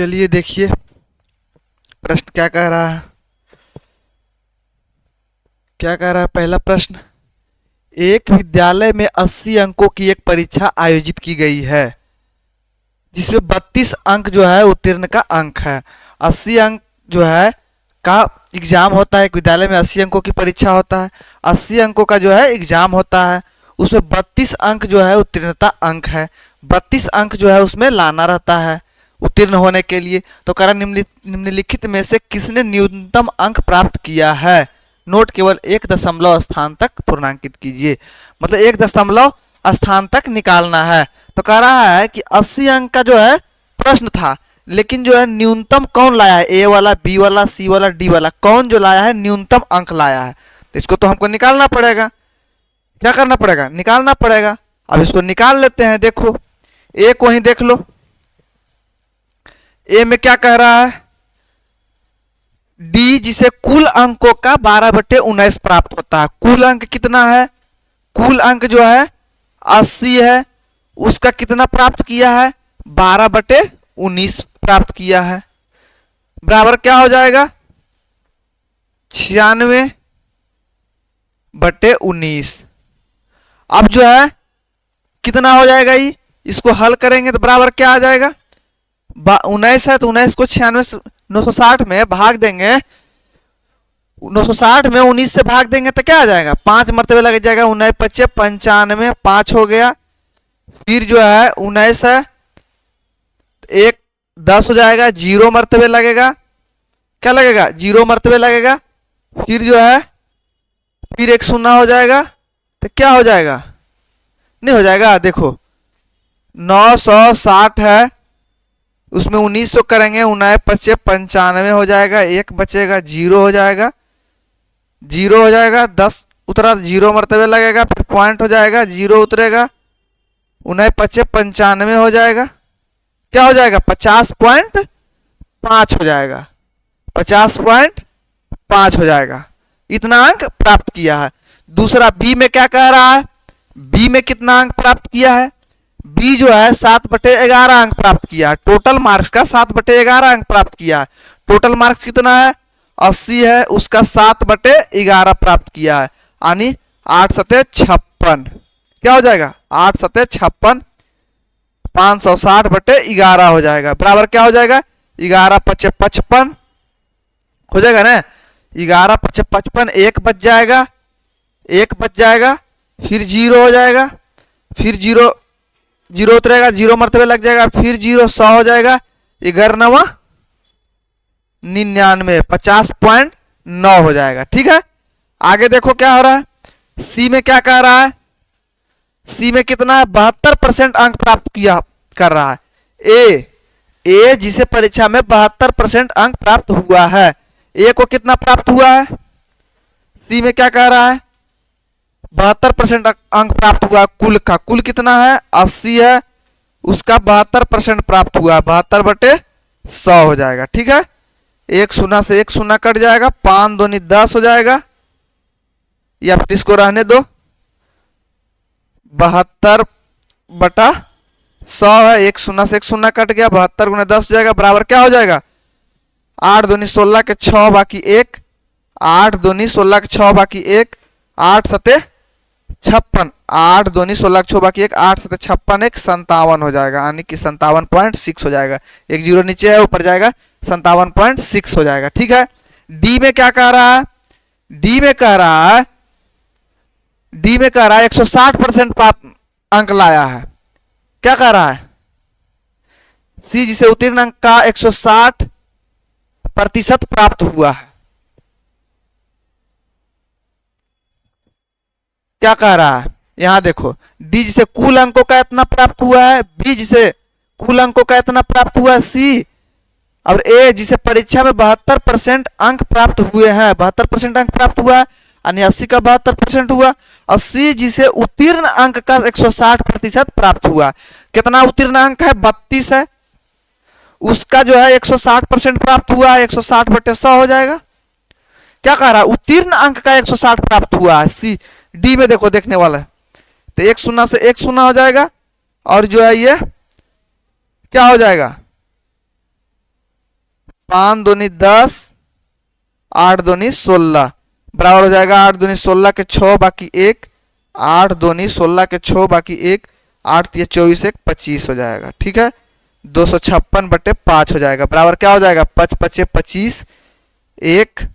चलिए देखिए प्रश्न क्या कह रहा है। पहला प्रश्न, एक विद्यालय में 80 अंकों की एक परीक्षा आयोजित की गई है जिसमें 32 अंक जो है उत्तीर्ण का अंक है। 80 अंक जो है का एग्जाम होता है, एक विद्यालय में 80 अंकों की परीक्षा होता है, 80 अंकों का जो है एग्जाम होता है, उसमें 32 अंक जो है उत्तीर्णता अंक है। 32 अंक जो है उसमें लाना रहता है उत्तीर्ण होने के लिए। तो कारण निम्नलिखित में से किसने न्यूनतम अंक प्राप्त किया है? नोट, केवल 1 दशमलव स्थान तक पूर्णांकित कीजिए, मतलब 1 दशमलव स्थान तक निकालना है। तो कह रहा है कि 80 अंक का जो है प्रश्न था, लेकिन जो है न्यूनतम कौन लाया है? ए वाला, बी वाला, सी वाला, डी वाला, कौन जो लाया है न्यूनतम अंक लाया है? तो इसको तो हमको निकालना पड़ेगा। क्या करना पड़ेगा? निकालना पड़ेगा। अब इसको निकाल लेते हैं। देखो ए को ही देख लो, ए में क्या कह रहा है? डी जिसे कुल अंकों का 12/19 प्राप्त होता है। कुल अंक कितना है? कुल अंक जो है 80 है, उसका कितना प्राप्त किया है? 12/19 प्राप्त किया है। बराबर क्या हो जाएगा? 96/19। अब जो है कितना हो जाएगा? ये इसको हल करेंगे तो बराबर क्या आ जाएगा? 19 है तो 19 को 960 में भाग देंगे, 960 में 19 से भाग देंगे तो क्या आ जाएगा? 5 मरतबे लग जाएगा। 19 × 5 = 95, 5 हो गया। फिर जो है 19 है, 1 10 हो जाएगा, 0 मरतबे लगेगा। क्या लगेगा? 0 मरतबे लगेगा। फिर जो है फिर 1 0 हो जाएगा, तो क्या हो जाएगा? नहीं हो जाएगा। देखो 960 है, उसमें 1900 करेंगे, 19 × 5 = 95 हो जाएगा, 1 बचेगा, 0 हो जाएगा, 0 हो जाएगा। 10 उतरा, 0 मरतबे लगेगा, फिर पॉइंट हो जाएगा, 0 उतरेगा, 19 × 5 = 95 हो जाएगा। क्या हो जाएगा? 50.5 हो जाएगा, 50.5 हो जाएगा। इतना अंक प्राप्त किया है। दूसरा बी में क्या कह रहा है? बी में कितना अंक प्राप्त किया है? बी जो है 7/11 अंक प्राप्त किया है। टोटल मार्क्स का 7/11 अंक प्राप्त किया है। टोटल मार्क्स कितना है? 80 है, उसका 7/11 प्राप्त किया है, यानी 8 × 7 = 56। क्या हो जाएगा? 8 × 7 = 56, 560/11 हो जाएगा। बराबर क्या हो जाएगा? 11 × 5 = 55 हो जाएगा ना। 11 × 5 = 55, 1 बच जाएगा, 1 बच जाएगा, फिर 0 हो जाएगा, फिर 0 उतरेगा, 0 मरतबे लग जाएगा, फिर 0 100 हो जाएगा, 11 × 9 = 99, 50.9 हो जाएगा। ठीक है, आगे देखो क्या हो रहा है। सी में क्या कह रहा है? सी में कितना है? 72% अंक प्राप्त किया कर रहा है। ए जिसे परीक्षा में 72% अंक प्राप्त हुआ है, ए को कितना प्राप्त हुआ है? सी में क्या कह रहा है? 72% अंक प्राप्त हुआ। कुल का कुल कितना है? 80 है, उसका 72% प्राप्त हुआ, 72/100 हो जाएगा। ठीक है, 1 0 से 1 0 कट जाएगा, 5 दूनी 10 हो जाएगा, या फिर इसको रहने दो, 72/100 है, 1 0 से 1 0 कट गया, 72 × 10 हो जाएगा। बराबर क्या हो जाएगा? 8 दूनी 16 के 6 बाकी 1, 8 दूनी 16 के 6 बाकी 1, 8 × 7 = 56, 8 दूनी 16 के 6 बाकी 1, 8 × 7 = 56, 1 57 हो जाएगा, यानी कि 57.6 हो जाएगा। एक 0 नीचे है, ऊपर जाएगा, 57.6 हो जाएगा। ठीक है, डी में क्या कह रहा है? डी में कह रहा है 160% अंक लाया है। क्या कह रहा है? सी जिसे उत्तीर्ण अंक का 160% प्राप्त हुआ है। क्या कह रहा है? यहां देखो, डी जिसे कुल अंकों का इतना प्राप्त हुआ है, बी जिसे कुल अंकों का इतना प्राप्त हुआ है, सी, और ए जिसे परीक्षा में 72% अंक प्राप्त हुए हैं, 72% अंक प्राप्त हुआ है, यानी 80 का 72% हुआ, और सी जिसे उत्तीर्ण अंक का 160% प्राप्त हुआ। कितना उत्तीर्ण अंक है? 32 है, उसका जो है 160% प्राप्त हुआ है, 160/100 हो जाएगा। क्या कह रहा है? उत्तीर्ण अंक का 160 प्राप्त हुआ है। सी डी में देखो, देखने वाला है, तो 1 0 से 1 0 हो जाएगा, और जो है ये क्या हो जाएगा? 5 दूनी 10, 8 दूनी 16 बराबर हो जाएगा 8 दूनी 16 के 6 बाकी 1, 8 दूनी 16 के 6 बाकी 1, 8 तिया 24 1 25 हो जाएगा। ठीक है, 256/5 हो जाएगा बराबर क्या हो जाएगा 5 5 25, 1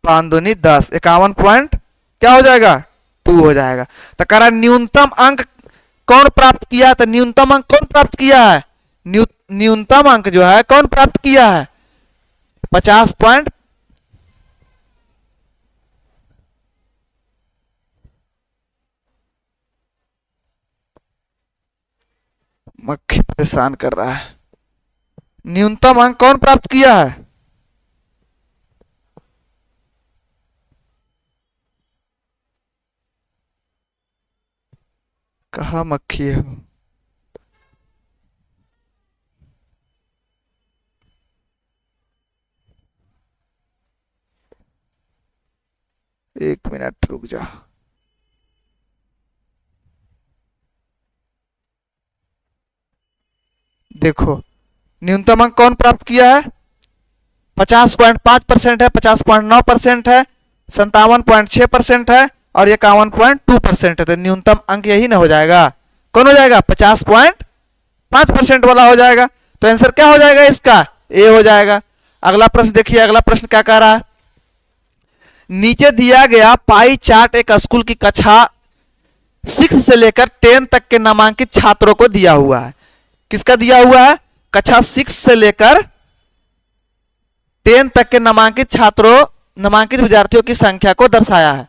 5 दूनी 10, 51 पॉइंट क्या हो जाएगा 2 हो जाएगा। तो कह रहा न्यूनतम अंक कौन प्राप्त किया है, तो न्यूनतम अंक कौन प्राप्त किया है, न्यूनतम अंक जो है कौन प्राप्त किया है 50 पॉइंट। मक्खी परेशान कर रहा है। न्यूनतम अंक कौन प्राप्त किया है, कहा मक्खी है। एक मिनट रुक जा। देखो न्यूनतम अंक कौन प्राप्त किया है 50.5% है, 50.9% है, 57.6% है और 51.2% है। तो न्यूनतम अंक यही ना हो जाएगा, कौन हो जाएगा 50.5% वाला हो जाएगा। तो आंसर क्या हो जाएगा इसका ए हो जाएगा। अगला प्रश्न देखिए, अगला प्रश्न क्या कह रहा है, नीचे दिया गया पाई चार्ट एक स्कूल की कक्षा 6 से लेकर 10 तक के नामांकित छात्रों को दिया हुआ है। किसका दिया हुआ है, कक्षा 6 से लेकर 10 तक के नामांकित विद्यार्थियों की संख्या को दर्शाया है।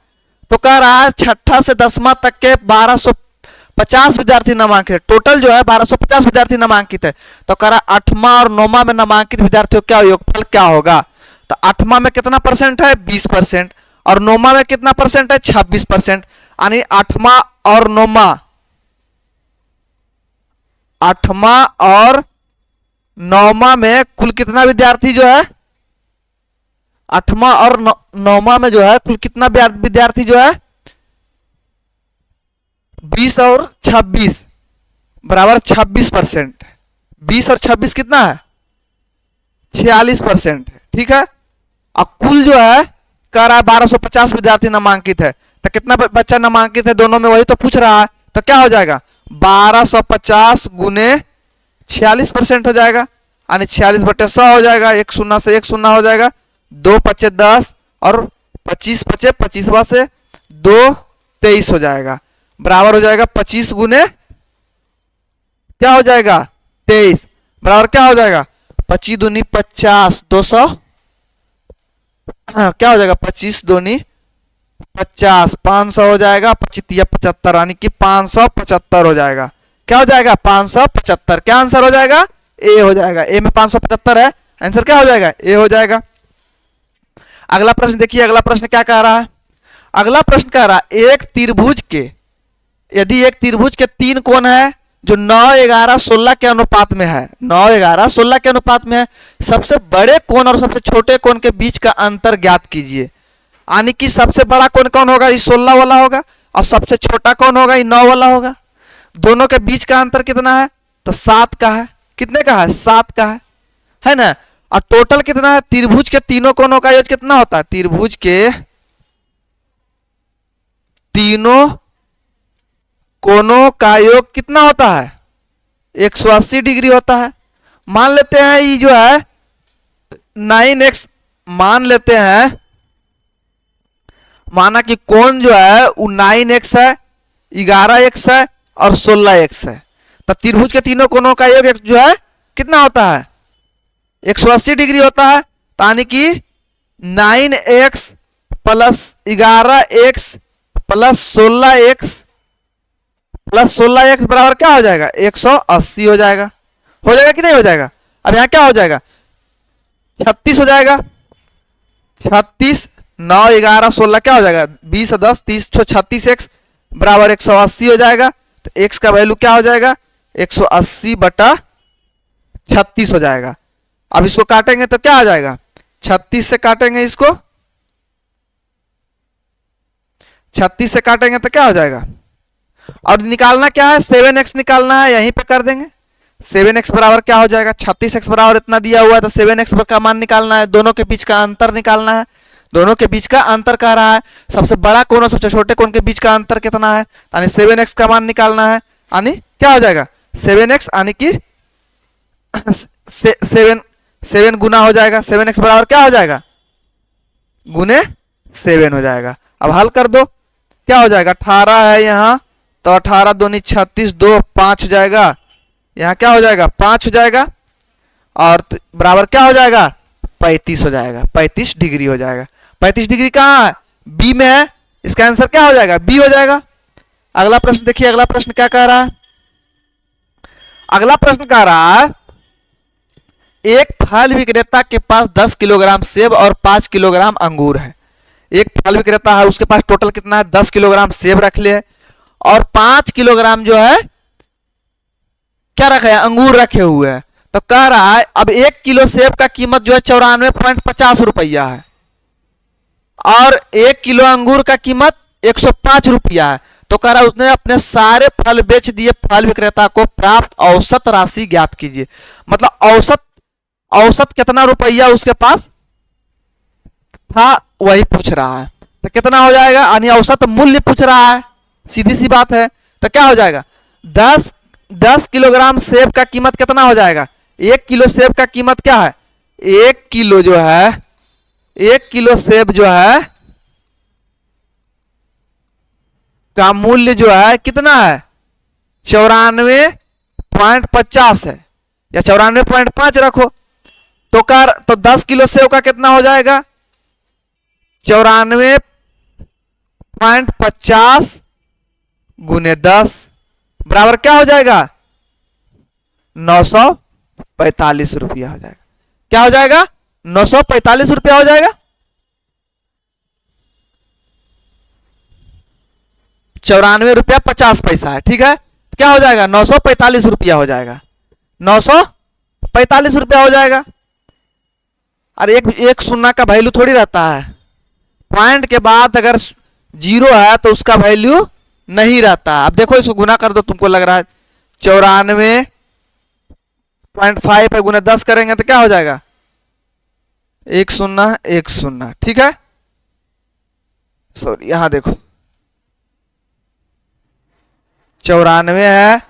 तो कह रहा है छठा से 10वां तक के 1250 विद्यार्थी नामांकित है, टोटल जो है 1250 विद्यार्थी नामांकित है। तो कह रहा 8वां और 9वां में नामांकित विद्यार्थियों का योगफल क्या होगा। तो 8वां में कितना परसेंट है 20% और 9वां में कितना परसेंट है 26%, यानी 8वां और 9वां में कुल कितना विद्यार्थी जो है 8वां और 9वां में जो है कुल कितना विद्यार्थी जो है 20 और 26 बराबर 26%। 20 और 26 कितना है 46% है। ठीक है, और कुल जो है कह रहा है 1250 विद्यार्थी नामांकित है। तो कितना बच्चा नामांकित है दोनों में वही तो पूछ रहा है। तो क्या हो जाएगा 1250 गुने 46% हो जाएगा, यानी 46/100 हो जाएगा। 1 शून्य से 1 शून्य हो जाएगा, 2 पचे 10 और 25 पचे 25वां से 2 23 हो जाएगा बराबर हो जाएगा 25 गुने क्या हो जाएगा 23 बराबर क्या हो जाएगा 25 दूनी 50 200 क्या हो जाएगा 25 दूनी 50 500 हो जाएगा, 25 75 यानी कि 575 हो जाएगा। क्या हो जाएगा 575। क्या आंसर हो जाएगा ए हो जाएगा। ए में 575 है, आंसर क्या हो जाएगा ए हो जाएगा। अगला प्रश्न देखिए, अगला प्रश्न क्या कह रहा है, अगला प्रश्न कह रहा है यदि एक त्रिभुज के 3 कोण है जो 9 11 16 के अनुपात में है, 9 11 16 के अनुपात में है, सबसे बड़े कोण और सबसे छोटे कोण के बीच का अंतर ज्ञात कीजिए। यानी कि सबसे बड़ा कोण कौन होगा ये 16 वाला होगा और सबसे छोटा कौन होगा ये 9 वाला होगा। दोनों के बीच का अंतर कितना है तो 7 का है। कितने का है 7 का है ना। और टोटल कितना है त्रिभुज के तीनों कोणों का योग कितना होता है, त्रिभुज के तीनों कोणों का योग कितना होता है 180 डिग्री होता है। मान लेते हैं ये जो है 9x मान लेते हैं, माना कि कोण जो है वो 9x है, 11x है और 16x है। तो त्रिभुज के तीनों कोणों का योग जो है कितना होता है 180 डिग्री होता है। यानी कि 9x plus 11x plus 16x बराबर क्या हो जाएगा 180 हो जाएगा। हो जाएगा कि नहीं हो जाएगा। अब यहां क्या हो जाएगा 36 हो जाएगा। 36 9 11 16 क्या हो जाएगा 20 10 30 36x बराबर 180 हो जाएगा। तो x का वैल्यू क्या हो जाएगा 180/36 हो जाएगा। अब इसको काटेंगे तो क्या आ जाएगा 36 से काटेंगे, इसको 36 से काटेंगे तो क्या हो जाएगा। और निकालना क्या है 7x निकालना है, यहीं पे कर देंगे 7x बराबर क्या हो जाएगा, 36x बराबर इतना दिया हुआ है तो 7x का मान निकालना है, दोनों के बीच का अंतर निकालना है, दोनों के बीच का अंतर कह रहा है, सबसे बड़ा कोण और सबसे छोटे कोण के बीच का अंतर कितना है, यानी 7x का मान निकालना है, यानी क्या हो जाएगा 7x, यानी कि 7 गुना हो जाएगा, 7x बराबर क्या हो जाएगा गुने 7 हो जाएगा। अब हल कर दो, क्या हो जाएगा 18 है यहाँ तो 18 दूनी 36, 2 5 हो जाएगा, यहाँ क्या हो जाएगा 5 हो जाएगा, और बराबर क्या हो जाएगा 35 हो जाएगा, 35 डिग्री हो जाएगा। 35 डिग्री कहाँ है, बी में है, इसका आंसर क्या हो जाएगा बी हो जाएगा। अगला प्रश्न देखिए, अगला प्रश्न क्या कह रहा है, अगला प्रश्न कह रहा है एक फल विक्रेता के पास 10 किलोग्राम सेब और 5 किलोग्राम अंगूर है। एक फल विक्रेता है, उसके पास टोटल कितना है 10 किलोग्राम सेब रख लिए और 5 किलोग्राम जो है क्या रखे हैं अंगूर रखे हुए हैं। तो कह रहा है अब 1 किलो सेब का कीमत जो है 94.50 रुपया है और 1 किलो अंगूर का कीमत 105 रुपया है। तो कह रहा है उसने अपने सारे फल बेच दिए, फल विक्रेता को प्राप्त औसत राशि ज्ञात कीजिए। मतलब औसत कितना रुपया उसके पास था वही पूछ रहा है, तो कितना हो जाएगा, यानी औसत मूल्य पूछ रहा है, सीधी सी बात है। तो क्या हो जाएगा 10 किलोग्राम सेब का कीमत कितना हो जाएगा, 1 किलो सेब का कीमत क्या है, 1 किलो जो है 1 किलो सेब जो है का मूल्य जो है कितना है 94.50 है या 94.5 रखो। तो 10 किलो सेब का कितना हो जाएगा 94.50 गुने 10 बराबर क्या हो जाएगा 945 रुपया हो जाएगा। क्या हो जाएगा 945 रुपया हो जाएगा। 94 रुपया 50 पैसा है, ठीक है, क्या हो जाएगा 945 रुपया हो जाएगा, 945 रुपया हो जाएगा। अरे एक शून्य का वैल्यू थोड़ी रहता है, पॉइंट के बाद अगर 0 है तो उसका वैल्यू नहीं रहता। अब देखो इसको गुना कर दो, तुमको लग रहा है 94.5 पे गुना 10 करेंगे तो क्या हो जाएगा 1010, ठीक है। सॉरी यहां देखो 94 है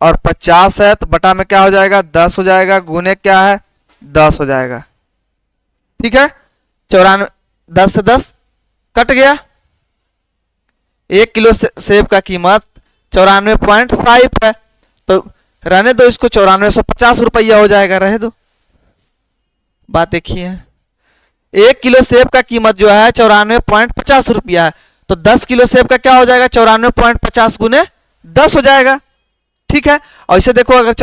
और 50 है तो बटा में क्या हो जाएगा 10 हो जाएगा, गुने क्या है 10 हो जाएगा, ठीक है। 94 10 से 10 कट गया। 1 किलो सेब का कीमत 94.5 है तो रहने दो इसको, 9450 रुपया हो जाएगा, रहे दो, बात देखिए 1 किलो सेब का कीमत जो है 94.50 रुपया है तो 10 किलो सेब का क्या हो जाएगा 94.50 गुने 10 हो जाएगा, ठीक है। और इसे देखो अगर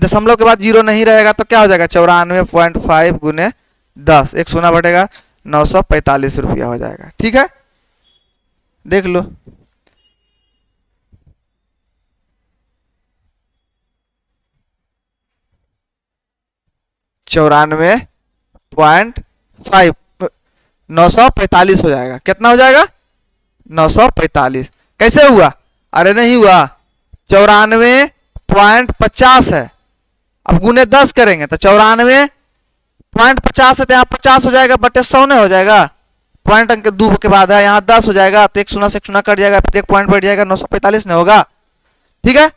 दशमलव के बाद 0 नहीं रहेगा तो क्या हो जाएगा 94.5 गुने 10, एक शून्य बटेगा 945 रुपया हो जाएगा, ठीक है। देख लो चौरानवे 945 हो जाएगा, कितना हो जाएगा 945। कैसे हुआ, अरे नहीं हुआ 94.50 है, अब गुने 10 करेंगे तो 94.50 है तो यहाँ 50 हो जाएगा बटे 100 नहीं हो जाएगा, पॉइंट अंक 2 के बाद है, यहाँ 10 हो जाएगा तो एक शून्य से एक शून्य कट जाएगा, फिर एक पॉइंट बढ़ जाएगा, 945 नहीं होगा, ठीक है।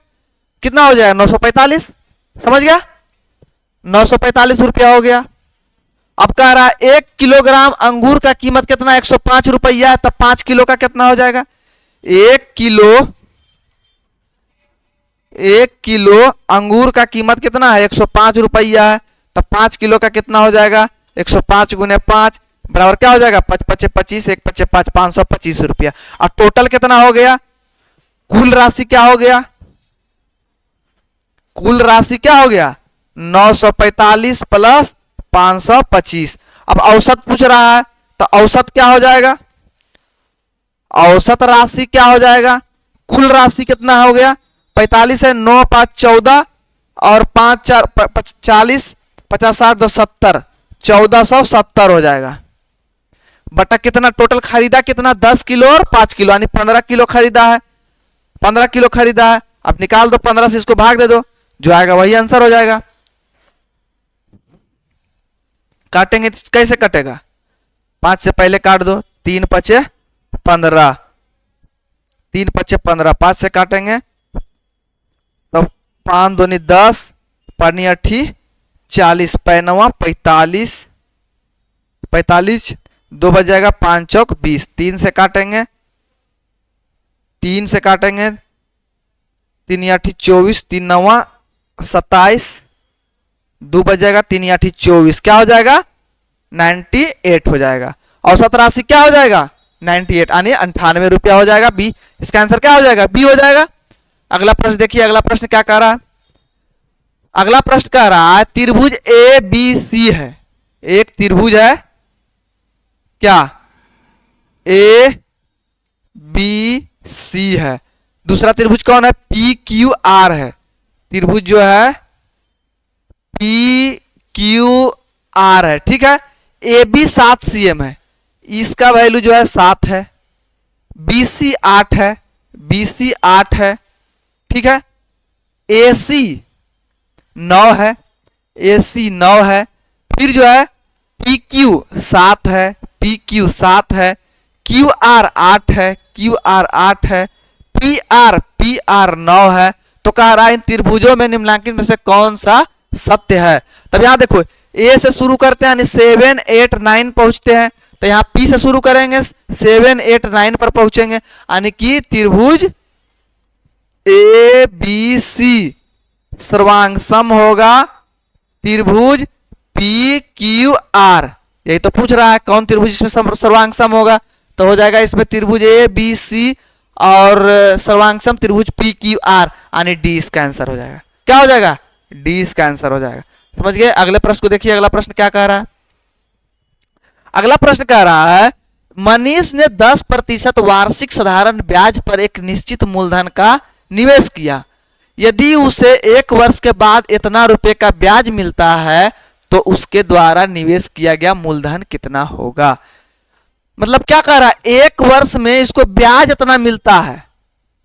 कितना हो जाएगा 945, समझ गया 945 रुपया हो गया। अब कह रहा है 1 किलोग्राम अंगूर का कीमत कितना 105 रुपया है, तब 5 किलो का कितना हो जाएगा 1 किलो अंगूर का कीमत कितना है 105 रुपया है, तब 5 किलो का कितना हो जाएगा 105 गुने 5 बराबर क्या हो जाएगा 5 5 25 1 5 5 525 रुपया। और टोटल कितना हो गया, कुल राशि क्या हो गया, कुल राशि क्या हो गया 945 प्लस 525। अब औसत पूछ रहा है तो औसत क्या हो जाएगा, औसत राशि क्या हो जाएगा, कुल राशि कितना हो गया 45 है, 9 5 14 और 5 4 40 50 60 2 70 1470 हो जाएगा बटा कितना टोटल खरीदा कितना 10 किलो और 5 किलो, यानी 15 किलो खरीदा है, 15 किलो खरीदा है। अब निकाल दो 15 से इसको भाग दे दो, जो आएगा वही आंसर हो जाएगा। काटेंगे तो कैसे कटेगा, 5 से पहले काट दो, 3 पचे 15, 3 पचे 15, 5 से काटेंगे तो 5 दूनी 10, पानी 8 40, 5 45, 45 2 बच जाएगा, 5 चौक 20, 3 से काटेंगे, 3 से काटेंगे, 3 8 24, 3 9 27, 2 बच जाएगा, 3 8 24, क्या हो जाएगा 98 हो जाएगा। औसत राशि क्या हो जाएगा 98 यानी 98 रुपया हो जाएगा। बी, इसका आंसर क्या हो जाएगा बी हो जाएगा। अगला प्रश्न देखिए, अगला प्रश्न क्या कह रहा है, अगला प्रश्न कह रहा है त्रिभुज ए बी सी है, एक त्रिभुज है क्या ए बी सी है, दूसरा त्रिभुज कौन है पी क्यू आर है, त्रिभुज जो है पी क्यू आर है, ठीक है। ए बी 7 cm है, इसका वैल्यू जो है 7 है, बी सी 8 है, बी सी 8 है, ठीक है। ए सी 9 है, ए सी 9 है, फिर जो है पी क्यू 7 है, पी क्यू 7 है, क्यू आर 8 है, क्यू आर 8 है, पी आर 9 है। तो कह रहा है इन त्रिभुजों में निम्नलिखित में से कौन सा सत्य है। तब यहां देखो ए से शुरू करते हैं यानी 7 8 9 पहुंचते हैं, तो यहां पी से शुरू करेंगे 7 8 9 पर पहुंचेंगे, यानी कि त्रिभुज ए बी सी सर्वांग सम होगा त्रिभुज पी क्यू आर। यही तो पूछ रहा है कौन त्रिभुज इसमें सर्वांग सम होगा, तो हो जाएगा इसमें त्रिभुज ए बी सी और सर्वांग सम त्रिभुज पी क्यू आर, यानी डी इसका आंसर हो जाएगा। क्या हो जाएगा डी इसका आंसर हो जाएगा। समझ गए। अगले प्रश्न को देखिए, अगला प्रश्न क्या कह रहा है, अगला प्रश्न कह रहा है मनीष ने 10% वार्षिक साधारण ब्याज पर एक निश्चित मूलधन का निवेश किया, यदि उसे 1 वर्ष के बाद इतना रुपए का ब्याज मिलता है तो उसके द्वारा निवेश किया गया मूलधन कितना होगा। मतलब क्या कह रहा है 1 वर्ष में इसको ब्याज इतना मिलता है,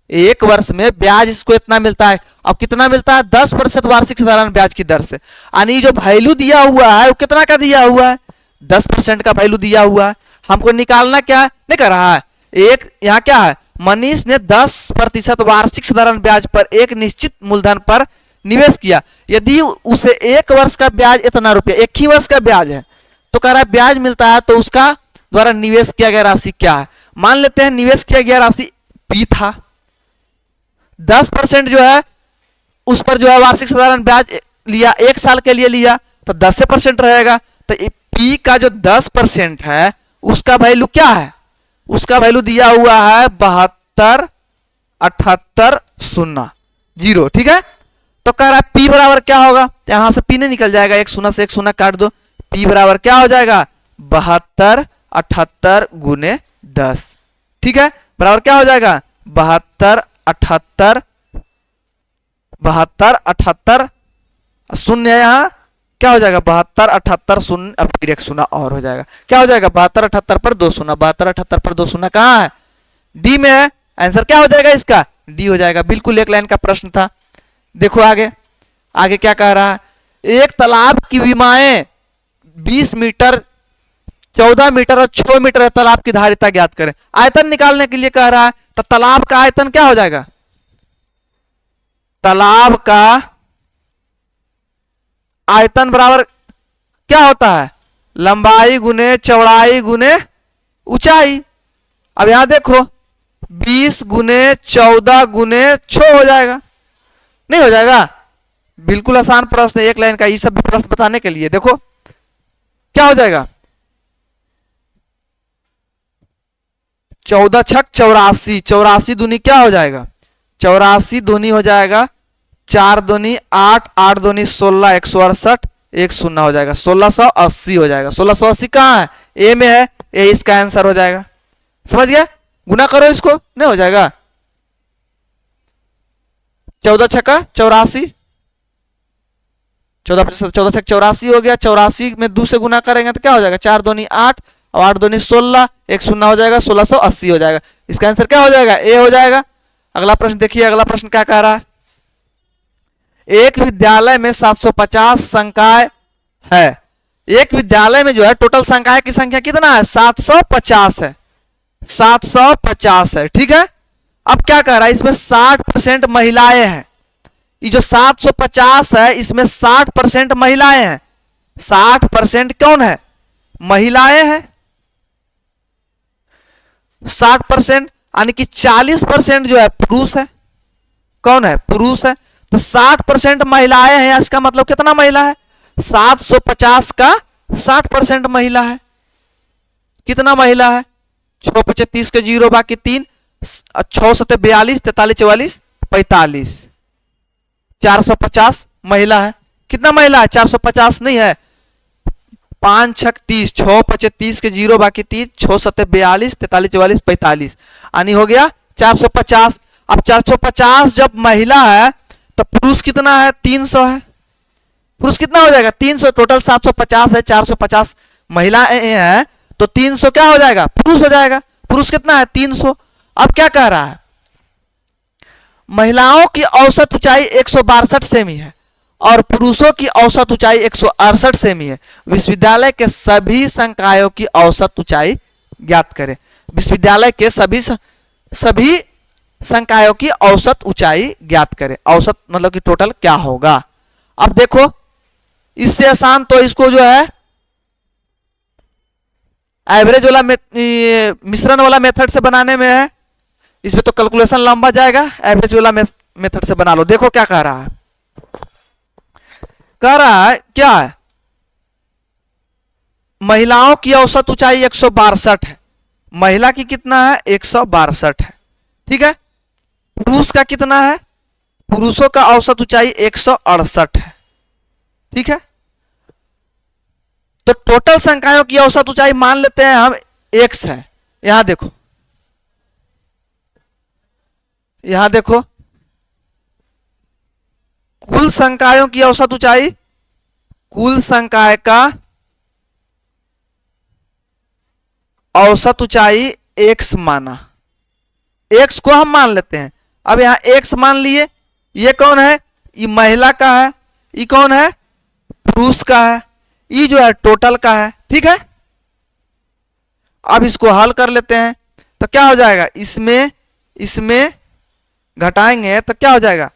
1 वर्ष में ब्याज इसको इतना मिलता है, अब कितना मिलता है 10% वार्षिक साधारण ब्याज की दर से, यानी जो वैल्यू दिया हुआ है वो कितना का दिया हुआ है 10% का वैल्यू दिया हुआ है। हमको निकालना क्या नहीं कर रहा है, एक यहाँ क्या है मनीष ने 10% वार्षिक साधारण ब्याज पर एक निश्चित मूलधन पर निवेश किया, यदि उसे 1 वर्ष का ब्याज इतना रुपया, 1 ही वर्ष का ब्याज है, तो कह रहा है ब्याज मिलता है तो उसका द्वारा निवेश किया गया राशि क्या है। मान लेते हैं निवेश किया गया राशि पी था, 10% जो है उस पर जो है वार्षिक साधारण ब्याज लिया, 1 साल के लिए लिया तो 10% रहेगा, तो पी का जो 10% है उसका वैल्यू क्या है, उसका वैल्यू दिया हुआ है 72 78 0, ठीक है। तो कह रहा है पी बराबर क्या होगा, यहां से पी नहीं निकल जाएगा, 1 शून्य से 1 शून्य काट दो, पी बराबर क्या हो जाएगा 72 78 गुने 10, ठीक है, बराबर क्या हो जाएगा 72 78 शून्य, यहां क्या हो जाएगा 72 78 शून्य, अब फिर 1 शून्य और हो जाएगा, क्या हो जाएगा 72 78 पर 2 शून्य, 72 78 पर 2 शून्य कहां है डी में है, आंसर क्या हो जाएगा इसका डी हो जाएगा। बिल्कुल एक लाइन का प्रश्न था। देखो आगे, आगे क्या कह रहा है, एक तालाब की विमाएं 20 मीटर 14 मीटर और 6 मीटर है, तालाब की धारिता ज्ञात करें। आयतन निकालने के लिए कह रहा है, तो तालाब का आयतन क्या हो जाएगा, तालाब का आयतन बराबर क्या होता है लंबाई गुने चौड़ाई गुने ऊंचाई। अब यहां देखो 20 गुने 14 गुने 6 हो जाएगा, नहीं हो जाएगा। बिल्कुल आसान प्रश्न, एक लाइन का, ये सब प्रश्न बताने के लिए देखो क्या हो जाएगा 14 छक 84, 84 दूनी क्या हो जाएगा 84 दूनी हो जाएगा 4 दूनी 8, 8 दूनी 16, 168, 1 शून्य हो जाएगा 1680 हो जाएगा। 1680 कहाँ है ए में है, ए इसका आंसर हो जाएगा। समझ गया, गुना करो इसको, नहीं हो जाएगा 14 छक्का 84, 14 छक्का 84 हो गया, 84 में 2 से गुना करेंगे तो क्या हो जाएगा 4 दूनी 8 और 8 दूनी 16, 1 शून्य हो जाएगा 1680 हो जाएगा। इसका आंसर क्या हो जाएगा ए हो जाएगा। अगला प्रश्न देखिए, अगला प्रश्न क्या कह रहा है, एक विद्यालय में 750 संकाय है। एक विद्यालय में जो है टोटल संकाय की संख्या कितना है? 750 है, 750 है। ठीक है, अब क्या कह रहा है, इसमें 60% महिलाएं हैं। ये जो 750 है इसमें 60% महिलाएं हैं। 60% कौन है? महिलाएं हैं। 60% यानी कि 40% जो है पुरुष है। कौन है? पुरुष है। तो 60% महिलाएं हैं, इसका मतलब कितना महिला है? 750 का 60% महिला है। कितना महिला है? 6 5 30 के 0 बाकी 3, 6 7 42, 43 44 45, 450 महिला है। कितना महिला है? 450 नहीं है, 5 6 30, 6 5 30 के 0 बाकी 3, 6 7 42, 43 44 45, यानी हो गया 450। अब 450 जब महिला है तो पुरुष कितना है? 300 है। पुरुष कितना हो जाएगा? 300। टोटल 750 है, 450 महिलाएं हैं तो 300 क्या हो जाएगा? पुरुष हो जाएगा। पुरुष कितना है? 300। अब क्या कह रहा है? महिलाओं की औसत ऊंचाई 162 सेमी है और पुरुषों की औसत ऊंचाई 168 सेमी है। विश्वविद्यालय के सभी संकायों की औसत ऊंचाई ज्ञात करें। विश्वविद्यालय के सभी संकायों की औसत ऊंचाई ज्ञात करें। औसत मतलब कि टोटल क्या होगा। अब देखो, इससे आसान तो इसको जो है एवरेज वाला मिश्रण वाला मेथड से बनाने में है। इसमें तो कैलकुलेशन लंबा जाएगा, एवरेज वाला मेथड से बना लो। देखो क्या कह रहा है, कह रहा है क्या है, महिलाओं की औसत ऊंचाई 162 है। महिला की कितना है? 162 है। ठीक है, पुरुष का कितना है? पुरुषों का औसत ऊंचाई 168 है। ठीक है, तो टोटल संकायों की औसत ऊंचाई मान लेते हैं हम x है। यहां देखो, यहां देखो, कुल संकायों की औसत ऊंचाई, कुल संकाय का औसत ऊंचाई x माना, x को हम मान लेते हैं। अब यहां x मान लिए, ये कौन है? ये महिला का है, ये कौन है? पुरुष का है, ये जो है टोटल का है। ठीक है, अब इसको हल कर लेते हैं तो क्या हो जाएगा? इसमें घटाएंगे तो क्या हो जाएगा?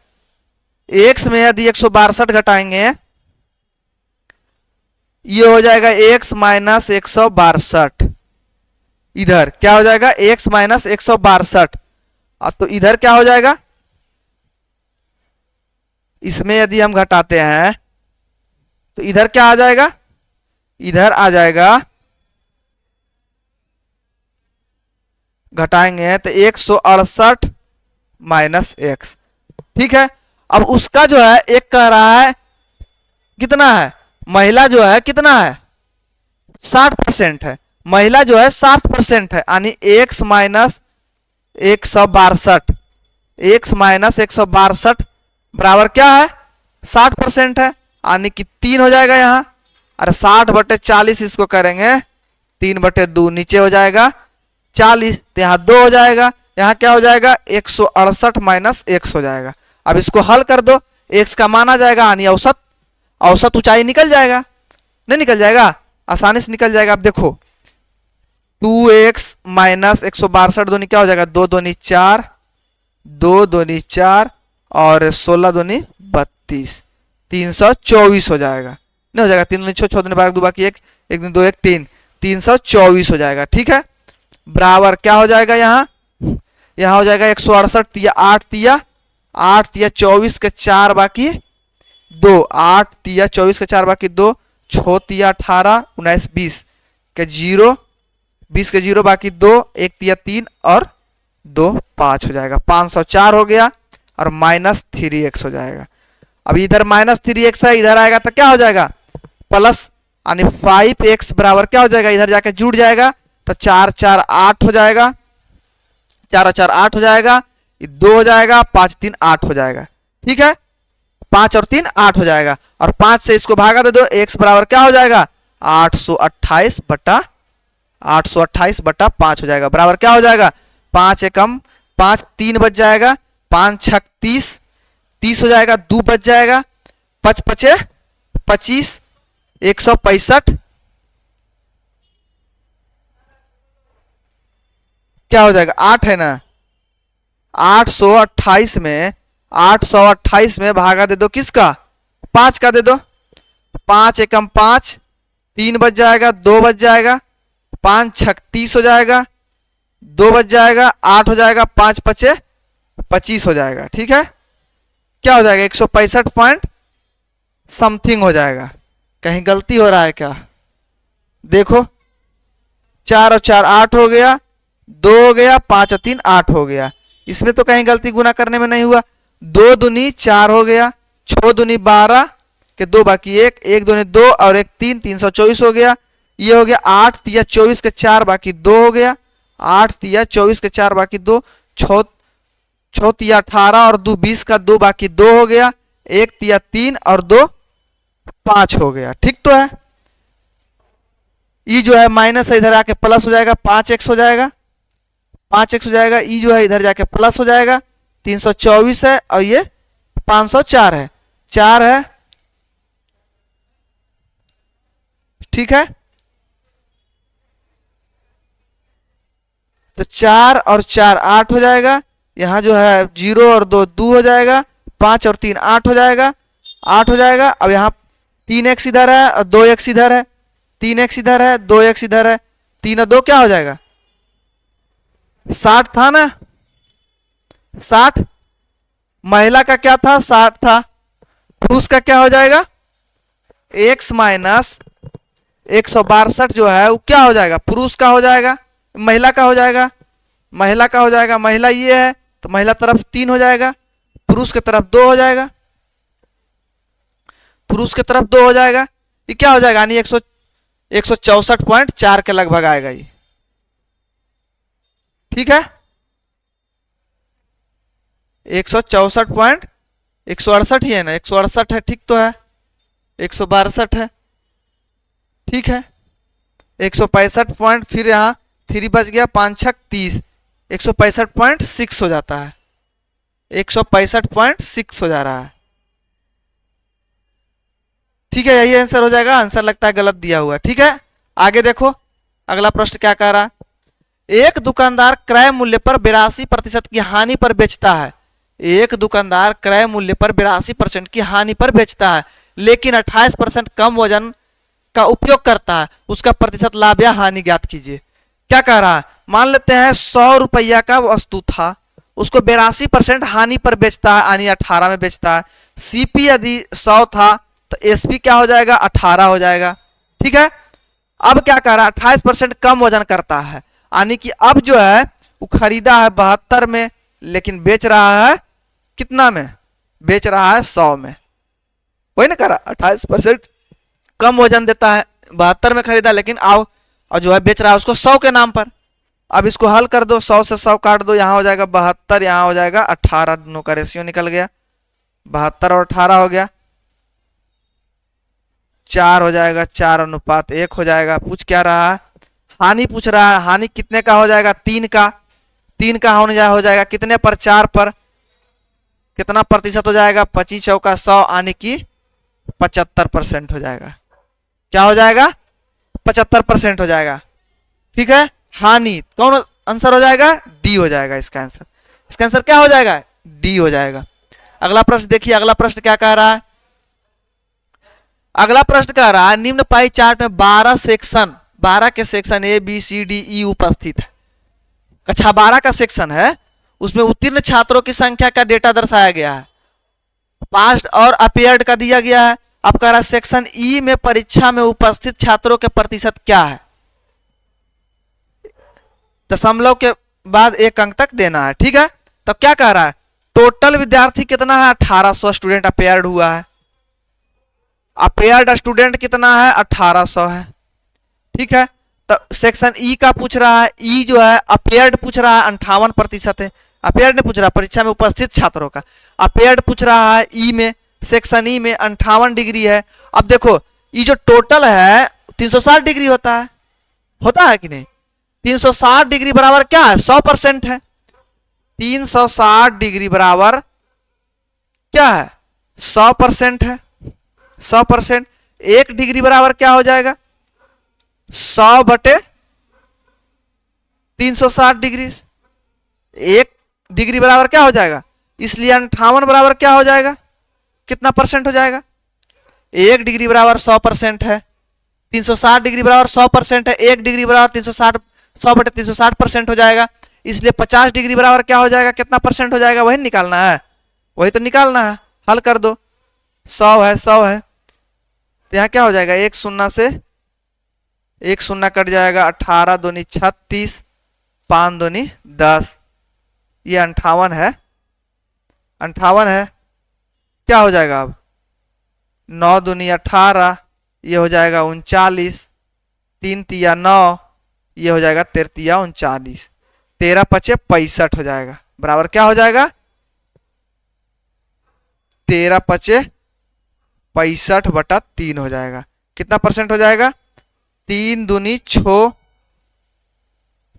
x में यदि 162 घटाएंगे, ये हो जाएगा x माइनस 162। इधर क्या हो जाएगा? x minus 162। तो इधर क्या हो जाएगा? इसमें यदि हम घटाते हैं तो इधर क्या आ जाएगा? इधर आ जाएगा, घटाएंगे तो 168 माइनस x। ठीक है, अब उसका जो है एक कह रहा है कितना है? महिला जो है कितना है? 60% है। महिला जो है 60% है, यानी x माइनस 162, x माइनस 162 बराबर क्या है? 60% है, यानी कि 3 हो जाएगा यहां। अरे 60/40 इसको करेंगे 3/2, नीचे हो जाएगा 40, तो यहाँ 2 हो जाएगा। यहाँ क्या हो जाएगा? 168 माइनस x हो जाएगा। अब इसको हल कर दो, x का मान आ जाएगा, यानी औसत ऊंचाई निकल जाएगा। नहीं निकल जाएगा? आसानी से निकल जाएगा। अब देखो 2x माइनस 162 दूनी क्या हो जाएगा? 2 दूनी 4, 2 दूनी 4 और 16 दूनी 32, 324 हो जाएगा। नहीं हो जाएगा? 3 दूनी 6, 6 दूनी 12, 2 बाकी 1, 1 दूनी 2 1 3, 324 हो जाएगा। ठीक है, बराबर क्या हो जाएगा? यहाँ हो जाएगा 168 तिया 8 तिया 8 तिया 24 के 4 बाकी 2, 8 तिया 24 के 4 बाकी 2, 6 तिया 18 19 20 के 0, 20 के 0 बाकी 2, 1 तिया 3 और 2 5 हो जाएगा। 504 हो गया और माइनस 3x हो जाएगा। अब इधर माइनस 3x है, इधर आएगा तो क्या हो जाएगा? प्लस, यानी 5x बराबर क्या हो जाएगा? इधर जाके जुड़ जाएगा तो 4 4 8 हो जाएगा, 4 4 8 हो जाएगा, 2 हो जाएगा, 5 3 8 हो जाएगा। ठीक है, 5 और 3 8 हो जाएगा और 5 से इसको भागा दे दो, x बराबर क्या हो जाएगा? 828 बटा 5 हो जाएगा। बराबर क्या हो जाएगा? 5 एकम 5 3 बच जाएगा, 5 6 30 30 हो जाएगा, 2 बच जाएगा, 5 पचे 25, 165 क्या हो जाएगा, 8 है ना, 828 में 828 में भागा दे दो किसका, 5 का दे दो, 5 एकम 5, 3 बच जाएगा, 2 बच जाएगा, 5 छक 30 हो जाएगा, 2 बच जाएगा, 8 हो जाएगा, 5 पचे 25 हो जाएगा। ठीक है, क्या हो जाएगा, 165 पॉइंट समथिंग हो जाएगा। कहीं गलती हो रहा है क्या, देखो 4 और 4 8 हो गया, 2 हो गया, 5 और 3 8 हो गया, इसमें तो कहीं गलती गुना करने में नहीं हुआ। 2 दूनी 4 हो गया, 6 दूनी 12 के 2 बाकी 1, 1 दूनी 2 और 1 3, 324 हो गया। ये हो गया 8 तिया 24 के 4 बाकी 2 हो गया, 8 तिया 24 के 4 बाकी 2, 6 तिया 18 और 2 20 का 2 बाकी 2 हो गया, 1 तिया 3 और 2 5 हो गया। ठीक तो है, ई जो है माइनस है, इधर आके प्लस हो जाएगा, 5x हो जाएगा, 5x हो जाएगा, ई जो है इधर जाके प्लस हो जाएगा, 324 है और ये 504 है, 4 है। ठीक है, तो 4 और 4 8 हो जाएगा, यहां जो है 0 और 2 2 हो जाएगा, 5 और 3 8 हो जाएगा, 8 हो जाएगा। अब यहाँ 3x इधर है और 2x इधर है, 3x इधर है, 2x इधर है, 3 और 2 क्या हो जाएगा, 60 था ना, 60 महिला का क्या था, 60 था, पुरुष का क्या हो जाएगा, x माइनस 162 जो है वो क्या हो जाएगा, पुरुष का हो जाएगा, महिला का हो जाएगा, महिला का हो जाएगा, महिला ये है तो महिला तरफ 3 हो जाएगा, पुरुष की तरफ 2 हो जाएगा, पुरुष की तरफ 2 हो जाएगा, ये क्या हो जाएगा, यानी 164.4 के लगभग आएगा ये। ठीक है, 168 ही है ना, 168 है, ठीक तो है, 162 है, ठीक है, 165 पॉइंट, फिर यहाँ 3 बच गया, 5 छक 30, 165.6 हो जाता है, 165.6 हो जा रहा है। ठीक है, यही आंसर हो जाएगा, आंसर लगता है गलत दिया हुआ। ठीक है, आगे देखो अगला प्रश्न क्या कह रहा है, एक दुकानदार क्रय मूल्य पर 82% की हानि पर बेचता है, एक दुकानदार क्रय मूल्य पर 82% की हानि पर बेचता है, लेकिन 28% कम वजन का उपयोग करता है, उसका प्रतिशत लाभ या हानि ज्ञात कीजिए। क्या कह रहा है, मान लेते हैं 100 रुपया का वस्तु था, उसको 82% हानि पर बेचता है, यानी 18 में बेचता है। सीपी यदि 100 था तो एसपी क्या हो जाएगा, 18 हो जाएगा। ठीक है, अब क्या कह रहा है, 28% कम वजन करता है, यानी कि अब जो है वो खरीदा है 72 में, लेकिन बेच रहा है कितना में, बेच रहा है 100 में, वही ना कह रहा, 28% कम वजन देता है, 72 में खरीदा लेकिन आओ और जो है बेच रहा है उसको 100 के नाम पर। अब इसको हल कर दो, 100 से 100 काट दो, यहाँ हो जाएगा 72, यहाँ हो जाएगा 18, दोनों का रेशियो निकल गया, 72 और 18 हो गया, 4 हो जाएगा, 4:1 हो जाएगा। पूछ क्या रहा है, हानि पूछ रहा है, हानि कितने का हो जाएगा, 3 का, 3 का हो जाएगा कितने पर, 4 पर, कितना प्रतिशत हो जाएगा, 25 चौका 100, यानी कि 75% हो जाएगा। क्या हो जाएगा, 75% हो जाएगा। ठीक है, हानि कौन आंसर हो जाएगा, डी हो जाएगा इसका आंसर, इसका आंसर क्या हो जाएगा, डी हो जाएगा। अगला प्रश्न देखिए, अगला प्रश्न क्या कह रहा है, अगला प्रश्न कह रहा है निम्न पाई चार्ट में 12 सेक्शन, 12 के section A B C D E उपस्थित है, कक्षा 12 का सेक्शन है, उसमें उत्तीर्ण छात्रों की संख्या का डेटा दर्शाया गया है, पास्ट और अपीयर्ड का दिया गया है। अब कह रहा है सेक्शन ई में परीक्षा में उपस्थित छात्रों के प्रतिशत क्या है, दशमलव के बाद 1 अंक तक देना है। ठीक है, तो क्या कह रहा है, टोटल विद्यार्थी कितना है, 1800 स्टूडेंट अपेयर्ड हुआ है, अपेयर्ड स्टूडेंट कितना है, 1800 है। ठीक है, तो सेक्शन ई का पूछ रहा है, ई जो है अपेयर्ड पूछ रहा है, 58% है, अपेयर्ड नहीं पूछ रहा, परीक्षा में उपस्थित छात्रों का, अपेयर्ड पूछ रहा है ई में, सेक्शन ई में 58 डिग्री है। अब देखो ये जो टोटल है 360 डिग्री होता है कि नहीं, 360 डिग्री बराबर क्या है, 100% है, 360 डिग्री बराबर क्या क्या है 100% है, 100%। 1 डिग्री बराबर क्या हो जाएगा 100/360 डिग्री। 1 डिग्री बराबर क्या हो जाएगा, इसलिए 58 बराबर क्या हो जाएगा, कितना परसेंट हो जाएगा। 1 डिग्री बराबर 100% है, 360 डिग्री बराबर 100% है, 1 डिग्री बराबर 360, 100/360% हो जाएगा। इसलिए 50 डिग्री बराबर क्या हो जाएगा, कितना परसेंट हो जाएगा, वही निकालना है, वही तो निकालना है। हल कर दो, 100 है, 100 है, तो यहाँ क्या हो जाएगा, 1 शून्य से 1 शून्य कट जाएगा, 18 दूनी 36, 5 दूनी 10, ये 58 है, 58 है। क्या हो जाएगा अब 9 दूनी 18, ये हो जाएगा 39, 3 तिया 9, ये हो जाएगा 13 तिया 39, 13 पचे 65 हो जाएगा, बराबर क्या हो जाएगा 13 पचे 65/3 हो जाएगा। कितना परसेंट हो जाएगा, 3 दूनी 6,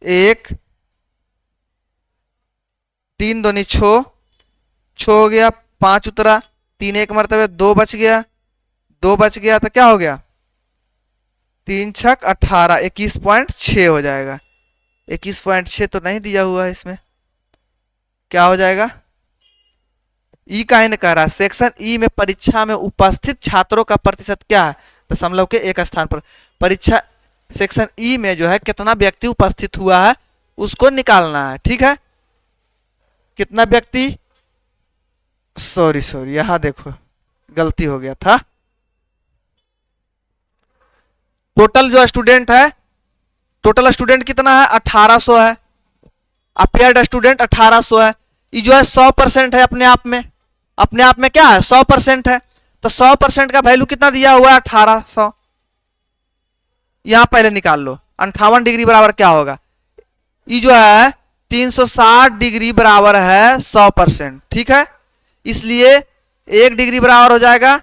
1, 3 दूनी 6, 6 हो गया, 5 उतरा, 3 एक मरतबे 2 बच गया, 2 बच गया तो क्या हो गया 3 छक 18, 21.6 हो जाएगा। 21.6 तो नहीं दिया हुआ है इसमें, क्या हो जाएगा। ई काहे ने कह रहा है, सेक्शन ई में परीक्षा में उपस्थित छात्रों का प्रतिशत क्या है, दशमलव के एक स्थान पर। परीक्षा सेक्शन ई में जो है कितना व्यक्ति उपस्थित हुआ है उसको निकालना है, ठीक है। कितना व्यक्ति, सॉरी यहां देखो गलती हो गया था। टोटल जो स्टूडेंट है, टोटल स्टूडेंट कितना है 1800 है, अपेयर्ड स्टूडेंट 1800 है। ये जो है 100% है, अपने आप में क्या है 100% है, तो 100% का वैल्यू कितना दिया हुआ है 1800। यहां पहले निकाल लो 58 डिग्री बराबर क्या होगा, ये जो है 360 डिग्री बराबर है 100%, ठीक है। इसलिए 1 डिग्री बराबर हो जाएगा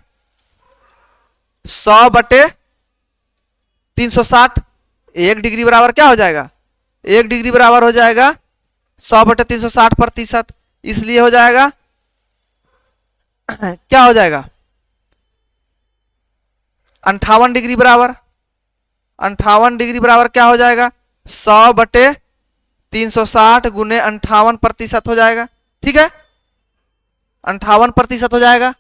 100/360। 1 डिग्री बराबर क्या हो जाएगा, 1 डिग्री बराबर हो जाएगा 100/360%, इसलिए हो जाएगा क्या हो जाएगा 58 डिग्री बराबर, 58 डिग्री बराबर क्या हो जाएगा 100/360 गुने 58% हो जाएगा, ठीक है। 58% हो जाएगा।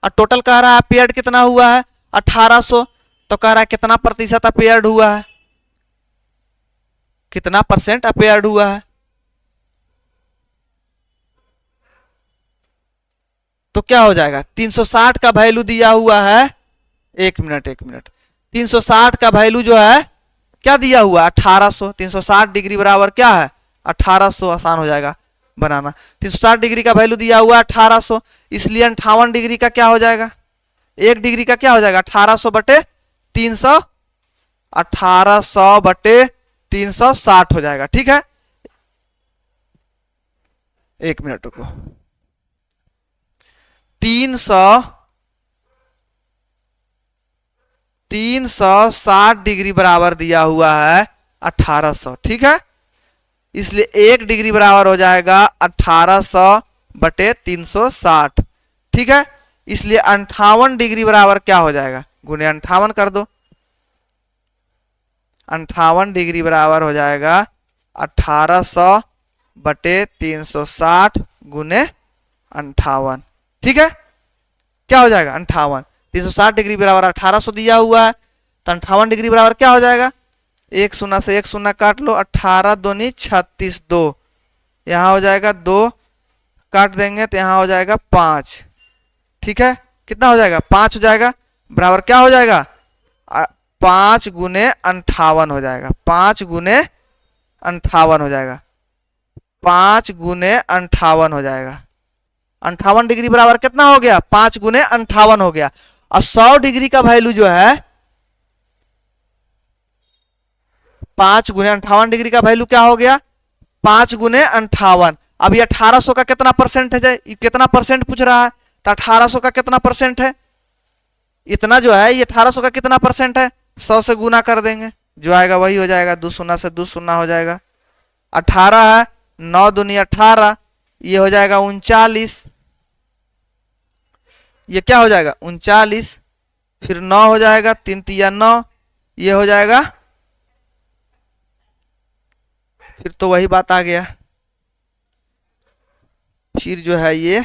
और टोटल कह रहा है अपेयर्ड कितना हुआ है 1800, तो कह रहा है कितना प्रतिशत अपेयर्ड हुआ है, कितना परसेंट अपेयर्ड हुआ है। तो क्या हो जाएगा 360 का वैल्यू दिया हुआ है, 1 मिनट 360 का वैल्यू जो है क्या दिया हुआ 1800। 360 डिग्री बराबर क्या है 1800, आसान हो जाएगा बनाना। 360 डिग्री का वैल्यू दिया हुआ है 1800, इसलिए 58 डिग्री का क्या हो जाएगा, 1 डिग्री का क्या हो जाएगा 1800/300, 1800/360 हो जाएगा, ठीक है। 1 मिनट रुको, 360 डिग्री बराबर दिया हुआ है 1800, ठीक है। इसलिए 1 डिग्री बराबर हो जाएगा 1800/360, ठीक है। इसलिए 58 डिग्री बराबर क्या हो जाएगा, गुने 58 कर दो, 58 डिग्री बराबर हो जाएगा 1800/360 गुने 58, ठीक है। क्या हो जाएगा 58, 360 डिग्री बराबर 1800 दिया हुआ है, तो 58 डिग्री बराबर क्या हो जाएगा, 1 शून्य से 1 शून्य काट लो, 18 दूनी 36, 2 यहाँ हो जाएगा, 2 काट देंगे तो यहाँ हो जाएगा 5, ठीक है। कितना हो जाएगा 5 हो जाएगा, बराबर क्या हो जाएगा 5 गुने 58 हो जाएगा, 5 गुने 58 हो जाएगा, 5 गुने 58 हो जाएगा। 58 डिग्री बराबर कितना हो गया 5 गुने 58 हो गया। और 100 डिग्री का वैल्यू जो है 5 गुने 58 डिग्री का वैल्यू क्या हो गया 5 गुने 58। अब ये 1800 का कितना परसेंट है, कितना परसेंट पूछ रहा है, तो 1800 का कितना परसेंट है, इतना जो है ये 1800 का कितना परसेंट है, 100 से गुना कर देंगे, जो आएगा वही हो जाएगा, 2 शून्य से 2 शून्य हो जाएगा, 18 है, 9 दूनी 18, ये हो जाएगा 39, ये क्या हो जाएगा 39, फिर 9 हो जाएगा, 3 तिया 9, ये हो जाएगा, फिर तो वही बात आ गया, फिर जो है ये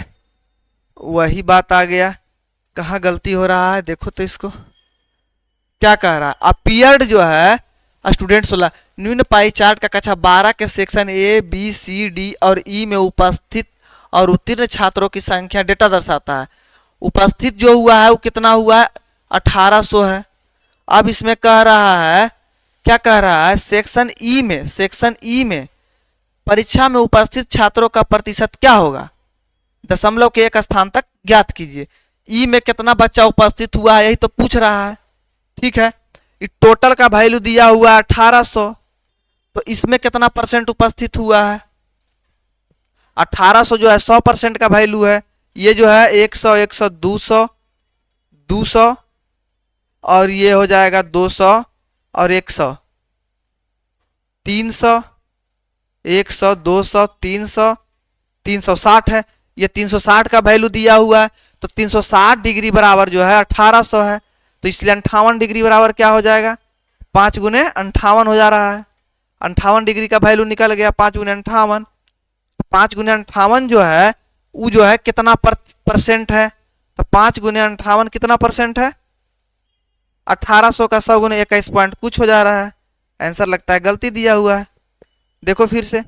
वही बात आ गया। कहाँ गलती हो रहा है देखो तो इसको, क्या कह रहा है, अपीयर्ड जो है स्टूडेंट 16 निम्न पाई चार्ट का कक्षा 12 के section A B C D और ई में उपस्थित और उत्तीर्ण छात्रों की संख्या डेटा दर्शाता है। उपस्थित जो हुआ है वो कितना हुआ है 1800 है। अब इसमें कह रहा है, क्या कह रहा है, सेक्शन ई में परीक्षा में उपस्थित छात्रों का प्रतिशत क्या होगा, दशमलव के एक स्थान तक ज्ञात कीजिए। ई में कितना बच्चा उपस्थित हुआ है यही तो पूछ रहा है। ठीक है, टोटल का वैल्यू दिया हुआ है 1800, तो इसमें कितना परसेंट उपस्थित हुआ है, 1800 जो है 100% का वैल्यू है। ये जो है 100 100 200 200 और ये हो जाएगा 200 और 100 300 100 200 300 360 है। ये 360 का वैल्यू दिया हुआ है, तो 360 डिग्री बराबर जो है 1800 है, तो इसलिए 58 डिग्री बराबर क्या हो जाएगा 5 गुने 58 हो जा रहा है। 58 डिग्री का वैल्यू निकल गया 5 गुने 58। 5 गुने 58 जो है वो जो है कितना परसेंट है, तो 5 गुने 58 कितना परसेंट है, 1800 का 100 गुने 21 पॉइंट कुछ हो जा रहा है। आंसर लगता है गलती दिया हुआ है। देखो फिर से,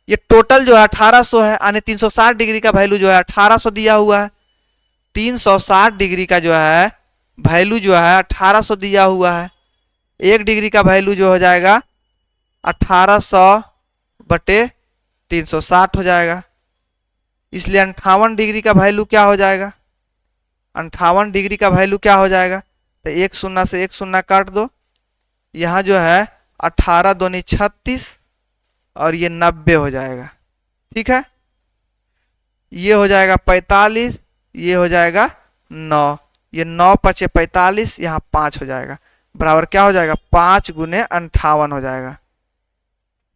ये टोटल जो है 1800 है, यानी 360 डिग्री का वैल्यू जो है 1800 दिया हुआ है। 360 डिग्री का जो है वैल्यू जो है 1800 दिया हुआ है। 1 डिग्री का वैल्यू जो हो जाएगा 1800 बटे 360 हो जाएगा, इसलिए 58 डिग्री का वैल्यू क्या हो जाएगा, 58 डिग्री का वैल्यू क्या हो जाएगा, तो 1 शून्य से 1 शून्य काट दो, यहाँ जो है 18 दूनी 36 और ये 90 हो जाएगा। ठीक है, ये हो जाएगा 45, ये हो जाएगा 9, ये 9 पचे 45, यहाँ 5 हो जाएगा, बराबर क्या हो जाएगा 5 गुने 58 हो जाएगा।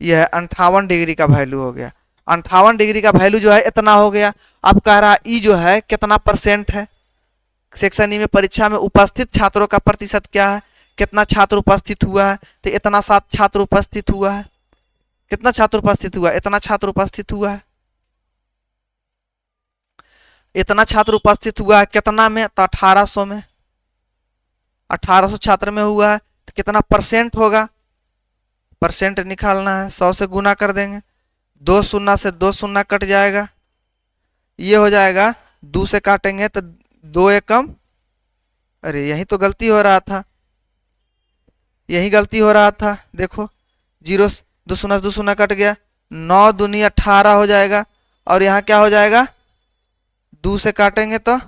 यह है 58 डिग्री का वैल्यू हो गया। 58 डिग्री का वैल्यू जो है इतना हो गया। अब कह रहा ई जो है कितना परसेंट है, सेक्शन ई में परीक्षा में उपस्थित छात्रों का प्रतिशत क्या है, कितना छात्र उपस्थित हुआ है, तो इतना 7 छात्र उपस्थित हुआ है। कितना छात्र उपस्थित हुआ, इतना छात्र उपस्थित हुआ है, इतना छात्र उपस्थित हुआ है कितना में, तो 1800 में, 1800 छात्र में हुआ है, तो कितना परसेंट होगा, परसेंट निकालना है, 100 से गुना कर देंगे, 2 शून्य से 2 शून्य कट जाएगा, ये हो जाएगा 2 से काटेंगे तो 2 एकम, अरे यही तो गलती हो रहा था, यही गलती हो रहा था। देखो 0 2 शून्य 2 शून्य कट गया, 9 दूनी 18 हो जाएगा, और यहाँ क्या हो जाएगा 2 से काटेंगे तो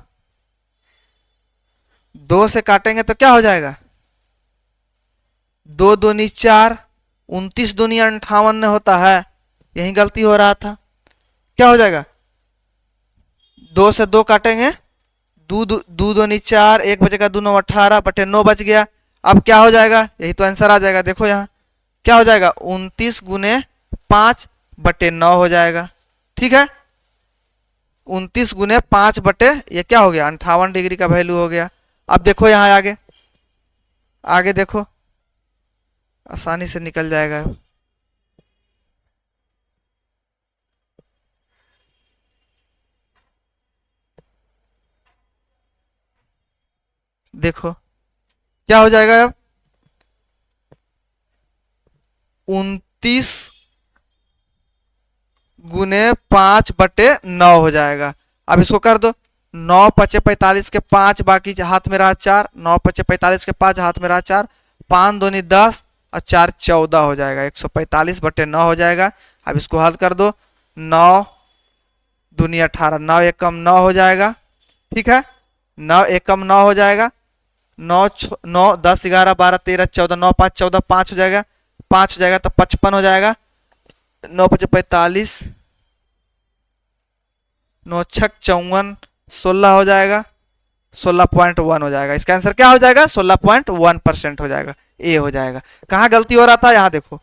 2 से काटेंगे तो क्या हो जाएगा 2 दूनी 4, 29 दूनी 58 होता है, यही गलती हो रहा था। क्या हो जाएगा 2 से 2 काटेंगे, 2 दूनी 4, 1 बचेगा 2 9 18 बटे 9 बच गया। अब क्या हो जाएगा, यही तो आंसर आ जाएगा। देखो यहाँ क्या हो जाएगा 29 गुने 5 बटे 9 हो जाएगा। ठीक है, 29 गुने 5 बटे ये क्या हो गया 58 डिग्री का वैल्यू हो गया। अब देखो यहाँ आगे, आगे देखो आसानी से निकल जाएगा। देखो क्या हो जाएगा, अब 29 गुने 5 बटे 9 हो जाएगा। अब इसको कर दो, 9 पचे 45 के 5 बाकी हाथ में रहा 4, 9 पचे 45 के 5 हाथ में रहा 4, 5 दूनी 10 और 4 14 हो जाएगा, 145 बटे 9 हो जाएगा। अब इसको हल कर दो, 9 दूनी 18, 9 एकम 9 हो जाएगा। ठीक है, 9 एकम 9 हो जाएगा, 9 9 10 11 12 13 14, 9 5 14, 5 हो जाएगा, 5 हो जाएगा तो 55 हो जाएगा, 9 पचे 45, 9 छक 54, 16 हो जाएगा, 16.1 हो जाएगा। इसका आंसर क्या हो जाएगा 16.1% हो जाएगा, ए हो जाएगा। कहाँ गलती हो रहा था, यहाँ देखो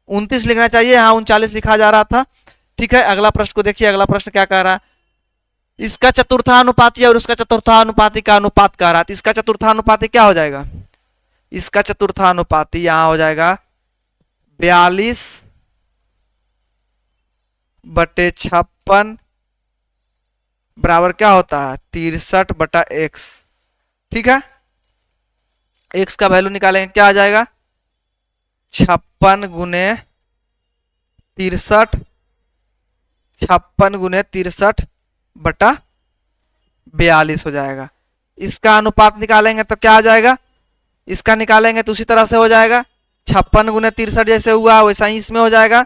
29 लिखना चाहिए, यहाँ 39 लिखा जा रहा था। ठीक है, अगला प्रश्न को देखिए, अगला प्रश्न क्या कह रहा है, इसका चतुर्थानुपाती और उसका चतुर्थानुपाती का अनुपात कह रहा है, तो इसका चतुर्थानुपाती क्या हो जाएगा, इसका चतुर्थानुपाती यहां हो जाएगा 42/56 बराबर क्या होता है 63/x। ठीक है, x का वैल्यू निकालेंगे, क्या आ जाएगा 56 गुने 63, 56 गुने 63/42 हो जाएगा। इसका अनुपात निकालेंगे तो क्या आ जाएगा, इसका निकालेंगे तो उसी तरह से हो जाएगा 56 गुने 63 जैसे हुआ वैसा ही इसमें हो जाएगा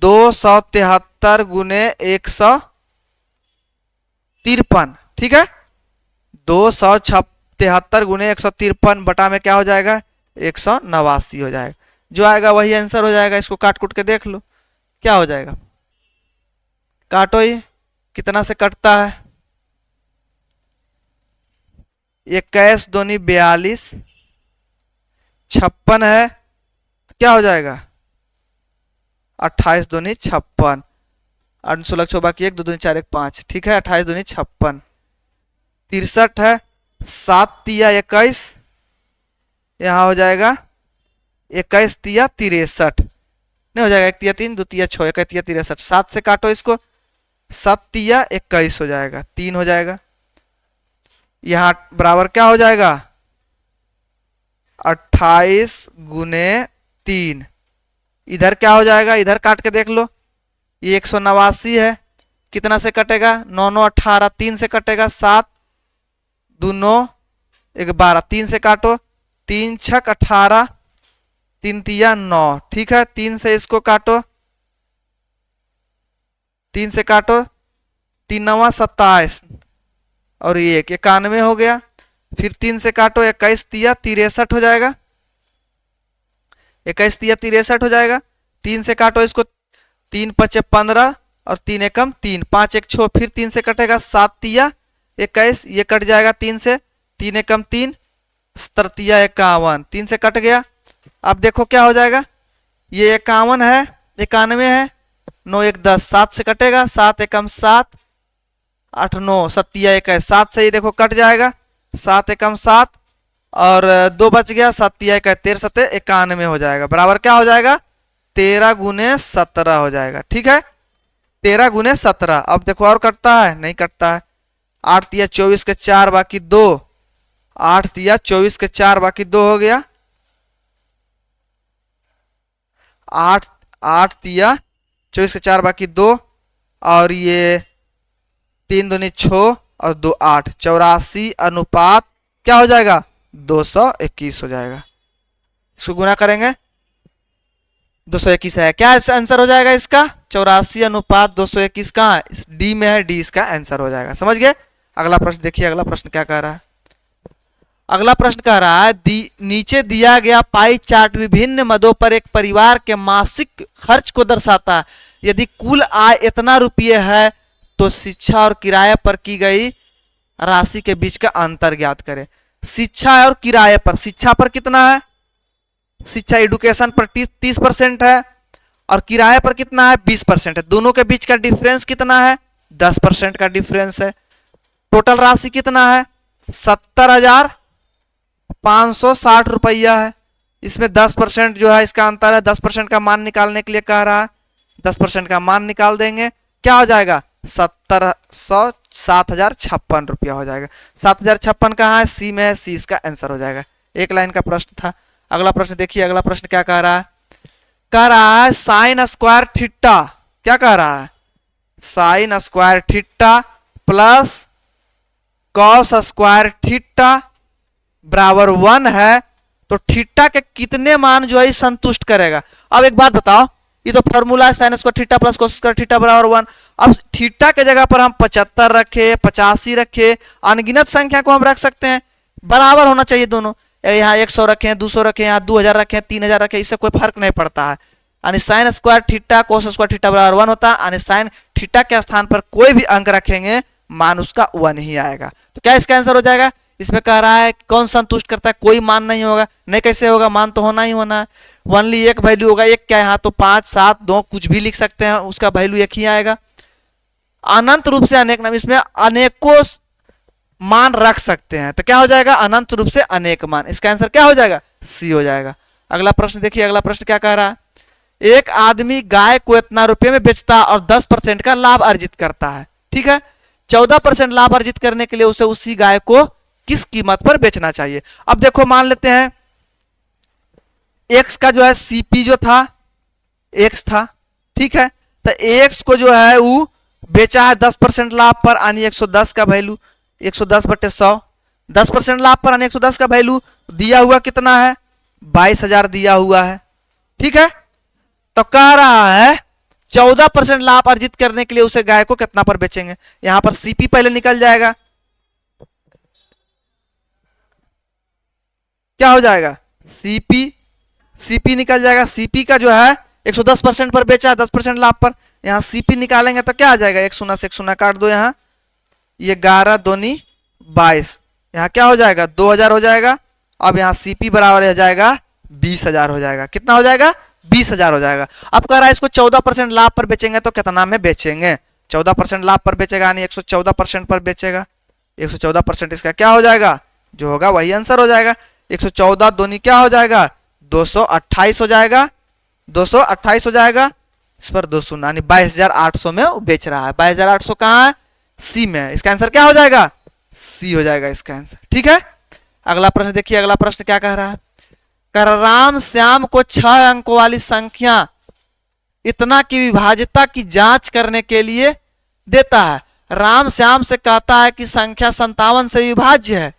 273 गुने 153। ठीक है, 273 गुने 153 बटा में क्या हो जाएगा 189 हो जाएगा। जो आएगा वही आंसर हो जाएगा। इसको काट कुट के देख लो क्या हो जाएगा, काटो, ये कितना से कटता है, 21 दूनी 42, 56 है क्या हो जाएगा 28 दूनी 56, 8 16 बाकी 1 2 दूनी 4 1 5। ठीक है, 28 दूनी 56, 63 है, 7 तिया 21, यहाँ हो जाएगा 21 तिया 63, नहीं हो जाएगा 1 तिया 3 2 तिया 6 1 तिया 63, 7 से काटो इसको, 7 तिया 21 हो जाएगा, 3 हो जाएगा। यहाँ बराबर क्या हो जाएगा 28 गुने 3, इधर क्या हो जाएगा, इधर काट के देख लो, ये 189 है, कितना से कटेगा 9 9 18, 3 से कटेगा 7 2 9 1 12, 3 से काटो, 3 6 18, 3 तिया 9। ठीक है, 3 से इसको काटो, 3 से काटो, 3 9 27 और ये 91 हो गया। फिर 3 से काटो, 21 तिया 63 हो जाएगा, 21 तिया 63 हो जाएगा। 3 से काटो इसको, 3 5 15 और 3 एकम 3, 5 1 6, फिर 3 से कटेगा 7 तिया 21, ये कट जाएगा 3 से, 3 एकम 3, 70 तिया 51, 3 से कट गया। अब देखो क्या हो जाएगा, ये 51 है, 91 है, 9 1 10, 7 से कटेगा, 7 एकम 7, 8 9, 7 तिया 21, 7 से ही देखो कट जाएगा, 7 एकम 7 और 2 बच गया, 7 तिया 21, 13 7 91 हो जाएगा, बराबर क्या हो जाएगा 13 गुने 17 हो जाएगा। ठीक है, 13 गुने 17। अब देखो और कटता है, नहीं कटता है, 8 तिया 24 के 4 बाकी 2, 8 तिया 24 के 4 बाकी 2 हो गया, 8 तिया 24 के 4 बाकी 2 और ये 3 दूनी 6 और 2 8, 84 अनुपात क्या हो जाएगा 221 हो जाएगा। इसको गुना करेंगे, 221 है, क्या आंसर हो जाएगा इसका 84 अनुपात 221 कहाँ है, डी में है, डी इसका आंसर हो जाएगा। समझ गए। अगला प्रश्न देखिए, अगला प्रश्न क्या कह रहा है। अगला प्रश्न कह रहा है नीचे दिया गया पाई चार्ट विभिन्न मदों पर एक परिवार के मासिक खर्च को दर्शाता है। यदि कुल आय इतना रुपये है तो शिक्षा और किराए पर की गई राशि के बीच का अंतर ज्ञात करें। शिक्षा और किराए पर, शिक्षा पर कितना है, शिक्षा एडुकेशन पर 30% है और किराए पर कितना है 20% है, दोनों के बीच का डिफरेंस कितना है 10% का डिफरेंस है। टोटल राशि कितना है 70,560 रुपया है। इसमें 10% जो है इसका अंतर है, 10% का मान निकालने के लिए कह रहा है, 10% का मान निकाल देंगे, क्या हो जाएगा 7,056 रुपया हो जाएगा। 7,056 कहाँ है, सी में है, सी इसका आंसर हो जाएगा। एक लाइन का प्रश्न था। अगला प्रश्न देखिए, अगला प्रश्न क्या कह रहा है, कह रहा है साइन स्क्वायर थीटा, क्या कह रहा है sine square theta plus cos square theta बराबर 1 है, तो थीटा के कितने मान जो है संतुष्ट करेगा। अब एक बात बताओ, ये तो फॉर्मूला है sine square theta plus cos square theta बराबर 1। अब थीटा के जगह पर हम 75 रखे, 85 रखे, अनगिनत संख्या को हम रख सकते हैं, बराबर होना चाहिए दोनों। यहाँ 100 रखे, 200 रखे, यहाँ 2000 रखे, 3000 रखे, इससे कोई फर्क नहीं पड़ता है। यानी sine square theta cos square theta बराबर 1 होता है, यानी साइन थीटा के स्थान पर कोई भी अंक रखेंगे मान उसका 1 ही आएगा। तो क्या इसका आंसर हो जाएगा। इसमें कह रहा है कौन संतुष्ट करता है, कोई मान नहीं होगा, नहीं कैसे होगा, मान तो होना ही होना है। ओनली एक वैल्यू होगा, एक क्या यहाँ तो 5 7 2 कुछ भी लिख सकते हैं, उसका वैल्यू एक ही आएगा। अनंत रूप से अनेक नाम, इसमें अनेकों मान रख सकते हैं, तो क्या हो जाएगा अनंत रूप से अनेक मान। इसका आंसर क्या हो जाएगा सी हो जाएगा। अगला प्रश्न देखिए, अगला प्रश्न क्या कह रहा है, एक आदमी गाय को इतना रुपए में बेचता है और 10% का लाभ अर्जित करता है, ठीक है। 14% लाभ अर्जित करने के लिए उसे उसी गाय को किस कीमत पर बेचना चाहिए। अब देखो मान लेते हैं एक्स का जो है सीपी जो था एक्स था, ठीक है। तो एक्स को जो है वो बेचा है 10% लाभ पर, यानी 110 का वैल्यू 110/100, 10% लाभ पर यानी 110 का वैल्यू दिया हुआ कितना है 22,000 दिया हुआ है, ठीक है। तो कह रहा है 14% लाभ अर्जित करने के लिए उसे गाय को कितना पर बेचेंगे। यहां पर सीपी पहले निकल जाएगा, क्या हो जाएगा सीपी निकल जाएगा। सीपी का जो है 110% पर बेचा है 10% लाभ पर, यहां सीपी निकालेंगे तो क्या आ जाएगा 1 शून्य से 1 शून्य काट दो, यहां ये 11 दूनी 22, यहां क्या हो जाएगा 2000 हो जाएगा। अब यहां सीपी बराबर हो जाएगा 20,000 हो जाएगा, कितना हो जाएगा 20,000 हो जाएगा। अब कह रहा है इसको 14% लाभ पर बेचेंगे तो कितना में बेचेंगे, 14% लाभ पर बेचेगा यानी 114% पर बेचेगा, 114% इसका क्या हो जाएगा जो होगा वही आंसर हो जाएगा। 114 दूनी क्या हो जाएगा 228 हो जाएगा, 228 हो जाएगा, इस पर 2 शून्य यानी 22,800 में वो बेच रहा है। 22,800 कहाँ है सी में है, इसका आंसर क्या हो जाएगा सी हो जाएगा इसका आंसर, ठीक है। अगला प्रश्न देखिए, अगला प्रश्न क्या कह रहा है, राम श्याम को 6 अंकों वाली संख्या इतना की विभाज्यता की जांच करने के लिए देता है। राम श्याम से कहता है कि संख्या 57 से विभाज्य है।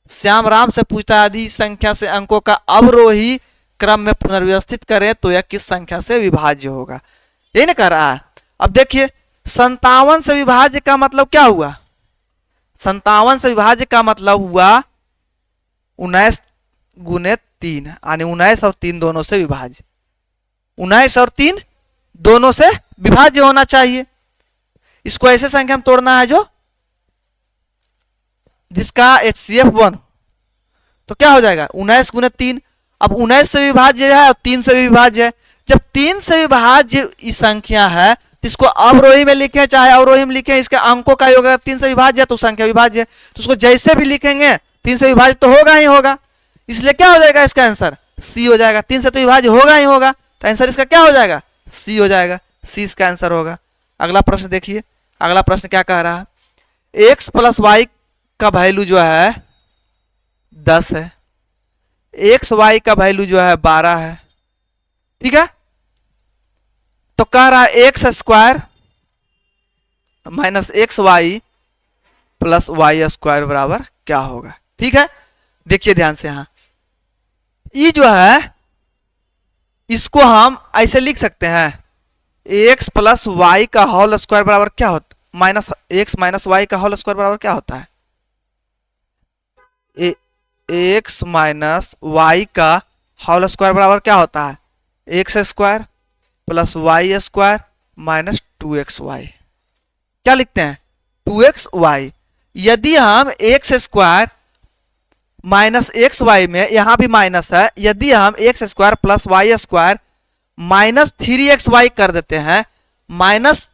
श्याम राम से पूछता है यदि संख्या से अंकों का अवरोही क्रम में पुनर्व्यवस्थित करें तो यह किस संख्या से विभाज्य होगा, ये नहीं कह रहा है। अब देखिए 57 से विभाज्य का मतलब क्या हुआ, 57 से विभाज्य का मतलब हुआ 19 गुने 3 यानी 19 और 3 दोनों से विभाज्य, 19 और 3 दोनों से विभाज्य होना चाहिए। इसको ऐसे संख्या में तोड़ना है जो जिसका HCF 1, तो क्या हो जाएगा 19 गुने 3। अब 19 से विभाज्य है और 3 से भी विभाज्य है। जब 3 से विभाज्य इस संख्या है तो इसको अवरोही में लिखें चाहे अवरोही में लिखें, इसके अंकों का योग अगर 3 से विभाज्य है तो संख्या विभाज्य है, तो उसको जैसे भी लिखेंगे 3 से विभाज्य तो होगा ही होगा, इसलिए क्या हो जाएगा इसका आंसर सी हो जाएगा। 3 से तो विभाज्य होगा ही होगा, तो आंसर इसका क्या हो जाएगा सी हो जाएगा, सी इसका आंसर होगा। अगला प्रश्न देखिए, अगला प्रश्न क्या कह रहा है, एक्स प्लस वाई का वैल्यू जो है 10 है, एक्स वाई का वैल्यू जो है 12 है, ठीक है। तो कह रहा है x square minus x y plus y square बराबर क्या होगा, ठीक है। देखिए ध्यान से, यहां ये जो है इसको हम ऐसे लिख सकते हैं एक्स प्लस वाई का होल स्क्वायर बराबर क्या होता, माइनस एक्स माइनस वाई का होल स्क्वायर बराबर क्या होता है, एक्स माइनस वाई का होल स्क्वायर बराबर क्या होता है x square plus y square minus 2xy, क्या लिखते हैं 2xy। यदि हम x square minus x y में यहां भी माइनस है, यदि हम x square plus y square minus 3xy कर देते हैं, माइनस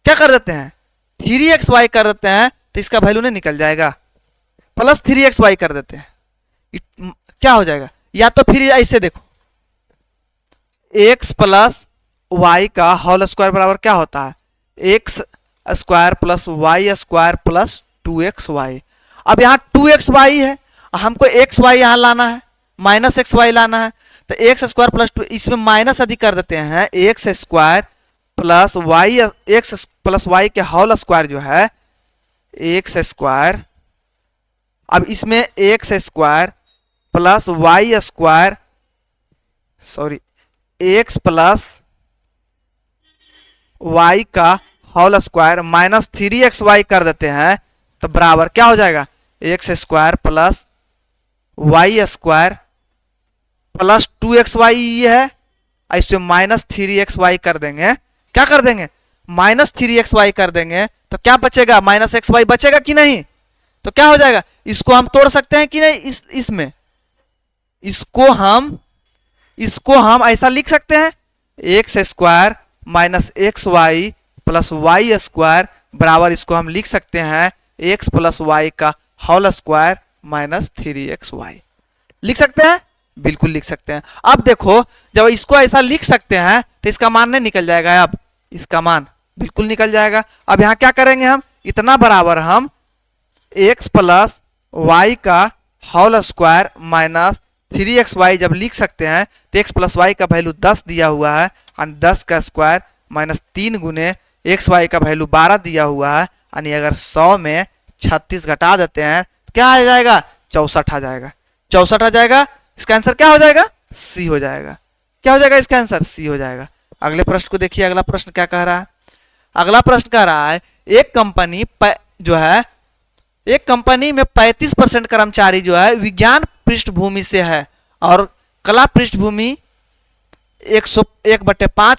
क्या कर देते हैं 3xy कर देते हैं, तो इसका वैल्यू नहीं निकल जाएगा, प्लस 3xy कर देते हैं क्या हो जाएगा। या तो फिर ऐसे देखो x प्लस वाई का होल स्क्वायर बराबर क्या होता है x square plus y square plus 2xy। अब यहाँ 2xy है, हमको xy यहां लाना है, माइनस xy लाना है, तो एक्स स्क्वायर प्लस 2 इसमें माइनस अधिक कर देते हैं, x square plus y x plus y के होल स्क्वायर जो है एक्स स्क्वायर, अब इसमें x square plus y square sorry x plus y का होल स्क्वायर माइनस 3xy कर देते हैं, तो बराबर क्या हो जाएगा x square plus y square plus 2xy ये है, इसमें माइनस 3xy कर देंगे, क्या कर देंगे माइनस 3xy कर देंगे, तो क्या बचेगा माइनस xy बचेगा कि नहीं, तो क्या हो जाएगा इसको हम तोड़ सकते हैं कि नहीं, इसमें इसको हम ऐसा लिख सकते हैं x square minus x y plus y square बराबर इसको हम लिख सकते हैं x प्लस वाई का होल स्क्वायर माइनस 3xy। लिख सकते हैं, बिल्कुल लिख सकते हैं। अब देखो जब इसको ऐसा लिख सकते हैं तो इसका मान नहीं निकल जाएगा, अब इसका मान बिल्कुल निकल जाएगा। अब यहाँ क्या करेंगे हम, इतना बराबर हम x प्लस वाई का होल स्क्वायर माइनस 3xy जब लिख सकते हैं तो x प्लस वाई का वैल्यू 10 दिया हुआ है और 10 का स्क्वायर माइनस 3 गुने एक्स वाई का वैल्यू 12 दिया हुआ है, यानी अगर 100 में 36 घटा देते हैं तो क्या आ जाएगा, 64 आ जाएगा। 64 आ जाएगा, इसका आंसर क्या हो जाएगा, सी हो जाएगा। क्या हो जाएगा इसका आंसर, सी हो जाएगा। अगले प्रश्न को देखिए, अगला प्रश्न क्या कह रहा है। अगला प्रश्न कह रहा है एक कंपनी जो है, एक कंपनी में 35% कर्मचारी जो है विज्ञान पृष्ठभूमि से है और कला पृष्ठभूमि 101/5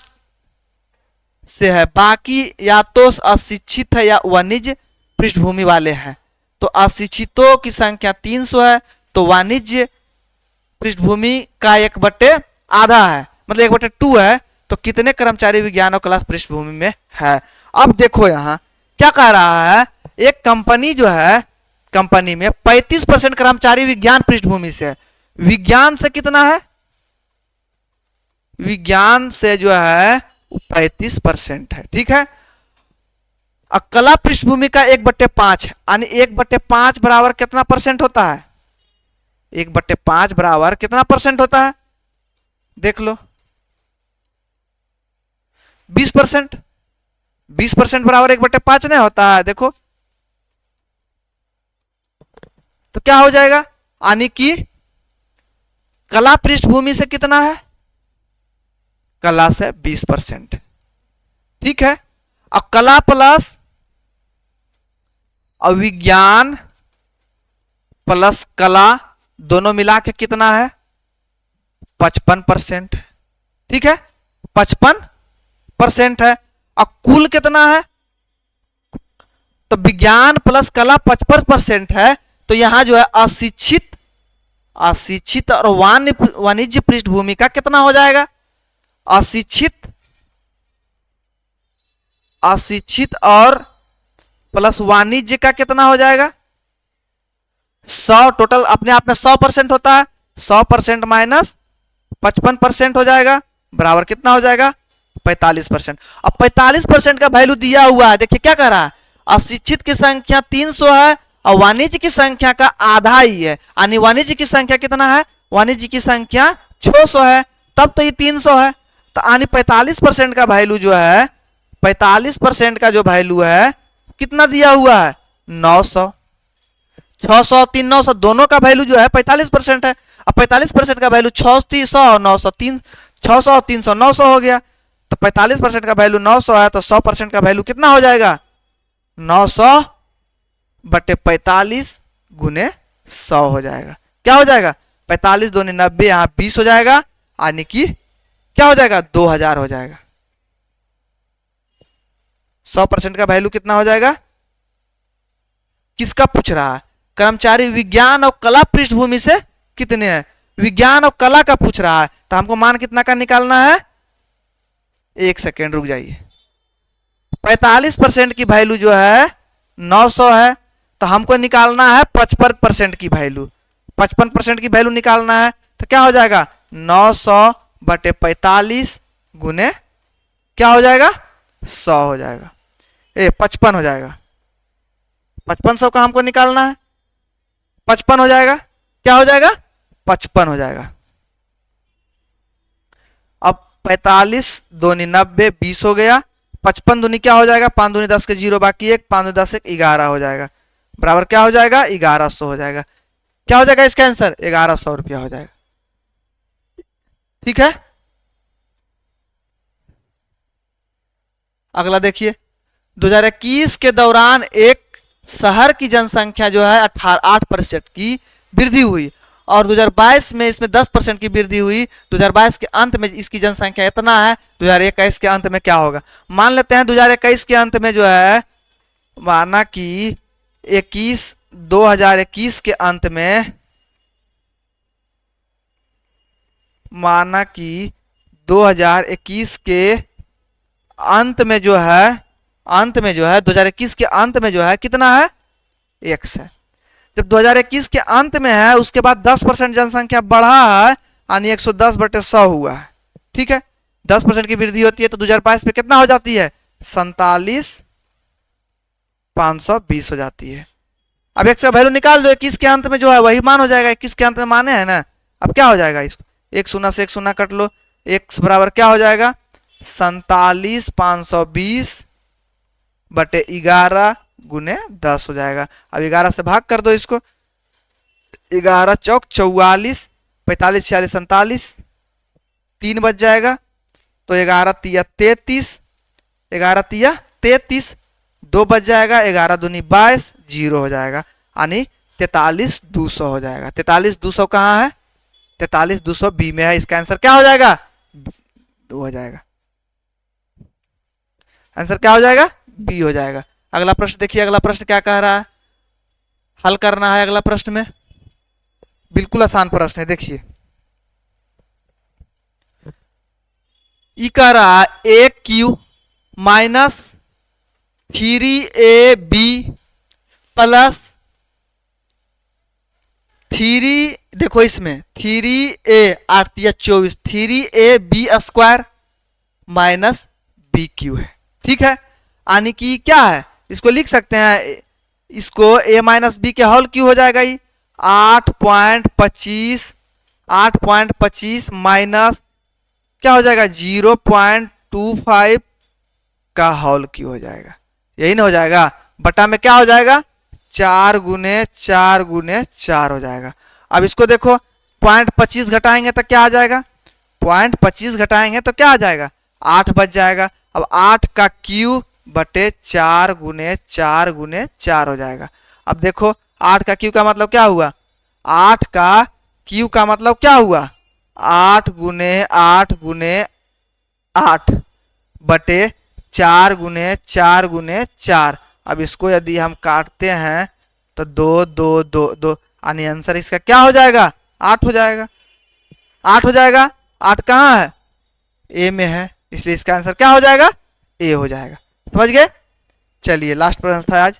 से है, बाकी या तो अशिक्षित है या वाणिज्य पृष्ठभूमि वाले हैं। तो अशिक्षितों की संख्या 300 है, तो वाणिज्य पृष्ठभूमि का 1/आधा है, मतलब 1/2 है। तो कितने कर्मचारी विज्ञान और कला पृष्ठभूमि में है। अब देखो यहाँ क्या कह रहा है, एक कंपनी जो है, कंपनी में 35% कर्मचारी विज्ञान पृष्ठभूमि से है। विज्ञान से कितना है, विज्ञान से जो है 35% है, ठीक है। अब कला पृष्ठभूमि का 1/5 है, यानी 1/5 बराबर कितना परसेंट होता है, 1/5 बराबर कितना परसेंट होता है, देख लो 20%। 20% बराबर 1/5 नहीं होता है, देखो तो क्या हो जाएगा, यानी कि कला पृष्ठभूमि से कितना है, कला से 20%, ठीक है। अब कला प्लस विज्ञान प्लस कला दोनों मिला के कितना है, 55%, ठीक है, 55% है। अब कुल कितना है, तो विज्ञान प्लस कला 55% है, तो यहां जो है अशिक्षित और वाणिज्य पृष्ठभूमि का कितना हो जाएगा, अशिक्षित और प्लस वाणिज्य का कितना हो जाएगा, 100 टोटल अपने आप में 100% होता है, 100% माइनस 55% हो जाएगा, बराबर कितना हो जाएगा, 45%। अब 45% का वैल्यू दिया हुआ है, देखिए क्या कह रहा है, अशिक्षित की संख्या 300 है और वाणिज्य की संख्या का आधा ही है, यानी वाणिज्य की संख्या कितना है, वाणिज्य की संख्या 600 है, तब तो ये 300 है। तो यानी 45% का वैल्यू जो है, 45% का जो वैल्यू है कितना दिया हुआ है, 900। 600 300 दोनों का वैल्यू जो है 45% है। अब 45% का वैल्यू 600 और 900, 600 और 300 900 हो गया। तो 45% का वैल्यू 900 है, तो 100% का वैल्यू कितना हो जाएगा, 900/45 गुने 100 हो जाएगा। क्या हो जाएगा, 45 दूनी 90, यहां 20 हो जाएगा, यानी कि क्या हो जाएगा, 2000 हो जाएगा। 100% का वैल्यू कितना हो जाएगा, किसका पूछ रहा है, कर्मचारी विज्ञान और कला पृष्ठभूमि से कितने हैं, विज्ञान और कला का पूछ रहा है। तो हमको मान कितना का निकालना है, एक सेकेंड रुक जाइए। 45% की वैल्यू जो है 900 है, तो हमको निकालना है 55% की वैल्यू, 55% की वैल्यू निकालना है। तो क्या हो जाएगा, 900/45 गुने क्या हो जाएगा, 100 हो जाएगा, 55 हो जाएगा। 5500 का हमको निकालना है, 55 हो जाएगा, क्या हो जाएगा, 55 हो जाएगा। अब 45 दूनी 90, 20 हो गया, 55 दूनी क्या हो जाएगा, 5 दूनी 10 के 0 बाकी 1, 5 दूनी 10 1, 11 हो जाएगा, बराबर क्या हो जाएगा, 1100 हो जाएगा। क्या हो जाएगा इसका आंसर, 1100 रुपया हो जाएगा, ठीक है। अगला देखिए, 2021 के दौरान एक शहर की जनसंख्या जो है 8% की वृद्धि हुई और 2022 में इसमें 10% की वृद्धि हुई। 2022 के अंत में इसकी जनसंख्या इतना है, 2021 के अंत में क्या होगा। मान लेते हैं 2021 के अंत में जो है, माना कि 2021 के अंत में, माना कि 2021 के अंत में जो है अंत में जो है 2021 के अंत में जो है कितना है, x है। जब 2021 के अंत में है उसके बाद 10% जनसंख्या बढ़ा है यानी 110/100 हुआ है, ठीक है। 10% की वृद्धि होती है तो 2022 में कितना हो जाती है, 47,520 हो जाती है। अब x का वैल्यू निकाल दो, 21 के अंत में जो है वही मान हो जाएगा, 21 के अंत में माने है ना। अब क्या हो जाएगा, इसको एक शून्य से एक शून्य कट लो, x बराबर क्या हो जाएगा 47,520/11 गुने 10 हो जाएगा। अब 11 से भाग कर दो इसको, 11 चौक 44, 45 46 47, 3 बच जाएगा तो 11 तिया 33, 11 तिया 33, 2 बच जाएगा, 11 दूनी 22, 0 हो जाएगा यानी 43,200 हो जाएगा। 43,200 कहाँ है, 43,200 बी में है। इसका आंसर क्या हो जाएगा, 2 हो जाएगा। आंसर क्या हो जाएगा, बी हो जाएगा। अगला प्रश्न देखिए, अगला प्रश्न क्या कह रहा है, हल करना है अगला प्रश्न में, बिल्कुल आसान प्रश्न है। देखिए ई कह रहा है AQ माइनस 3AB प्लस 3, देखो इसमें 3A 8 या 24, 3AB स्क्वायर माइनस BQ है, ठीक है। यानी कि क्या है, इसको लिख सकते हैं, इसको a माइनस बी के होल क्यों हो जाएगा, ये 8.25 माइनस क्या हो जाएगा 0.25 का होल क्यों हो जाएगा, यही ना हो जाएगा। बटा में क्या हो जाएगा 4 गुने 4 गुने 4 हो जाएगा। अब इसको देखो 0.25 घटाएंगे तो क्या आ जाएगा, 0.25 घटाएंगे तो क्या आ जाएगा 8 बच जाएगा। अब 8 का क्यू बटे 4 गुने 4 गुने 4 हो जाएगा। अब देखो 8 का क्यू का मतलब क्या हुआ, 8 का क्यू का मतलब क्या हुआ 8 गुने 8 गुने 8 बटे 4 गुने 4 गुने 4। अब इसको यदि हम काटते हैं तो 2 2 2 2 यानी आंसर इसका क्या हो जाएगा 8 हो जाएगा। 8 हो जाएगा, 8 कहाँ है ए में है, इसलिए इसका आंसर क्या हो जाएगा ए हो जाएगा। समझ गए। चलिए लास्ट प्रश्न था आज।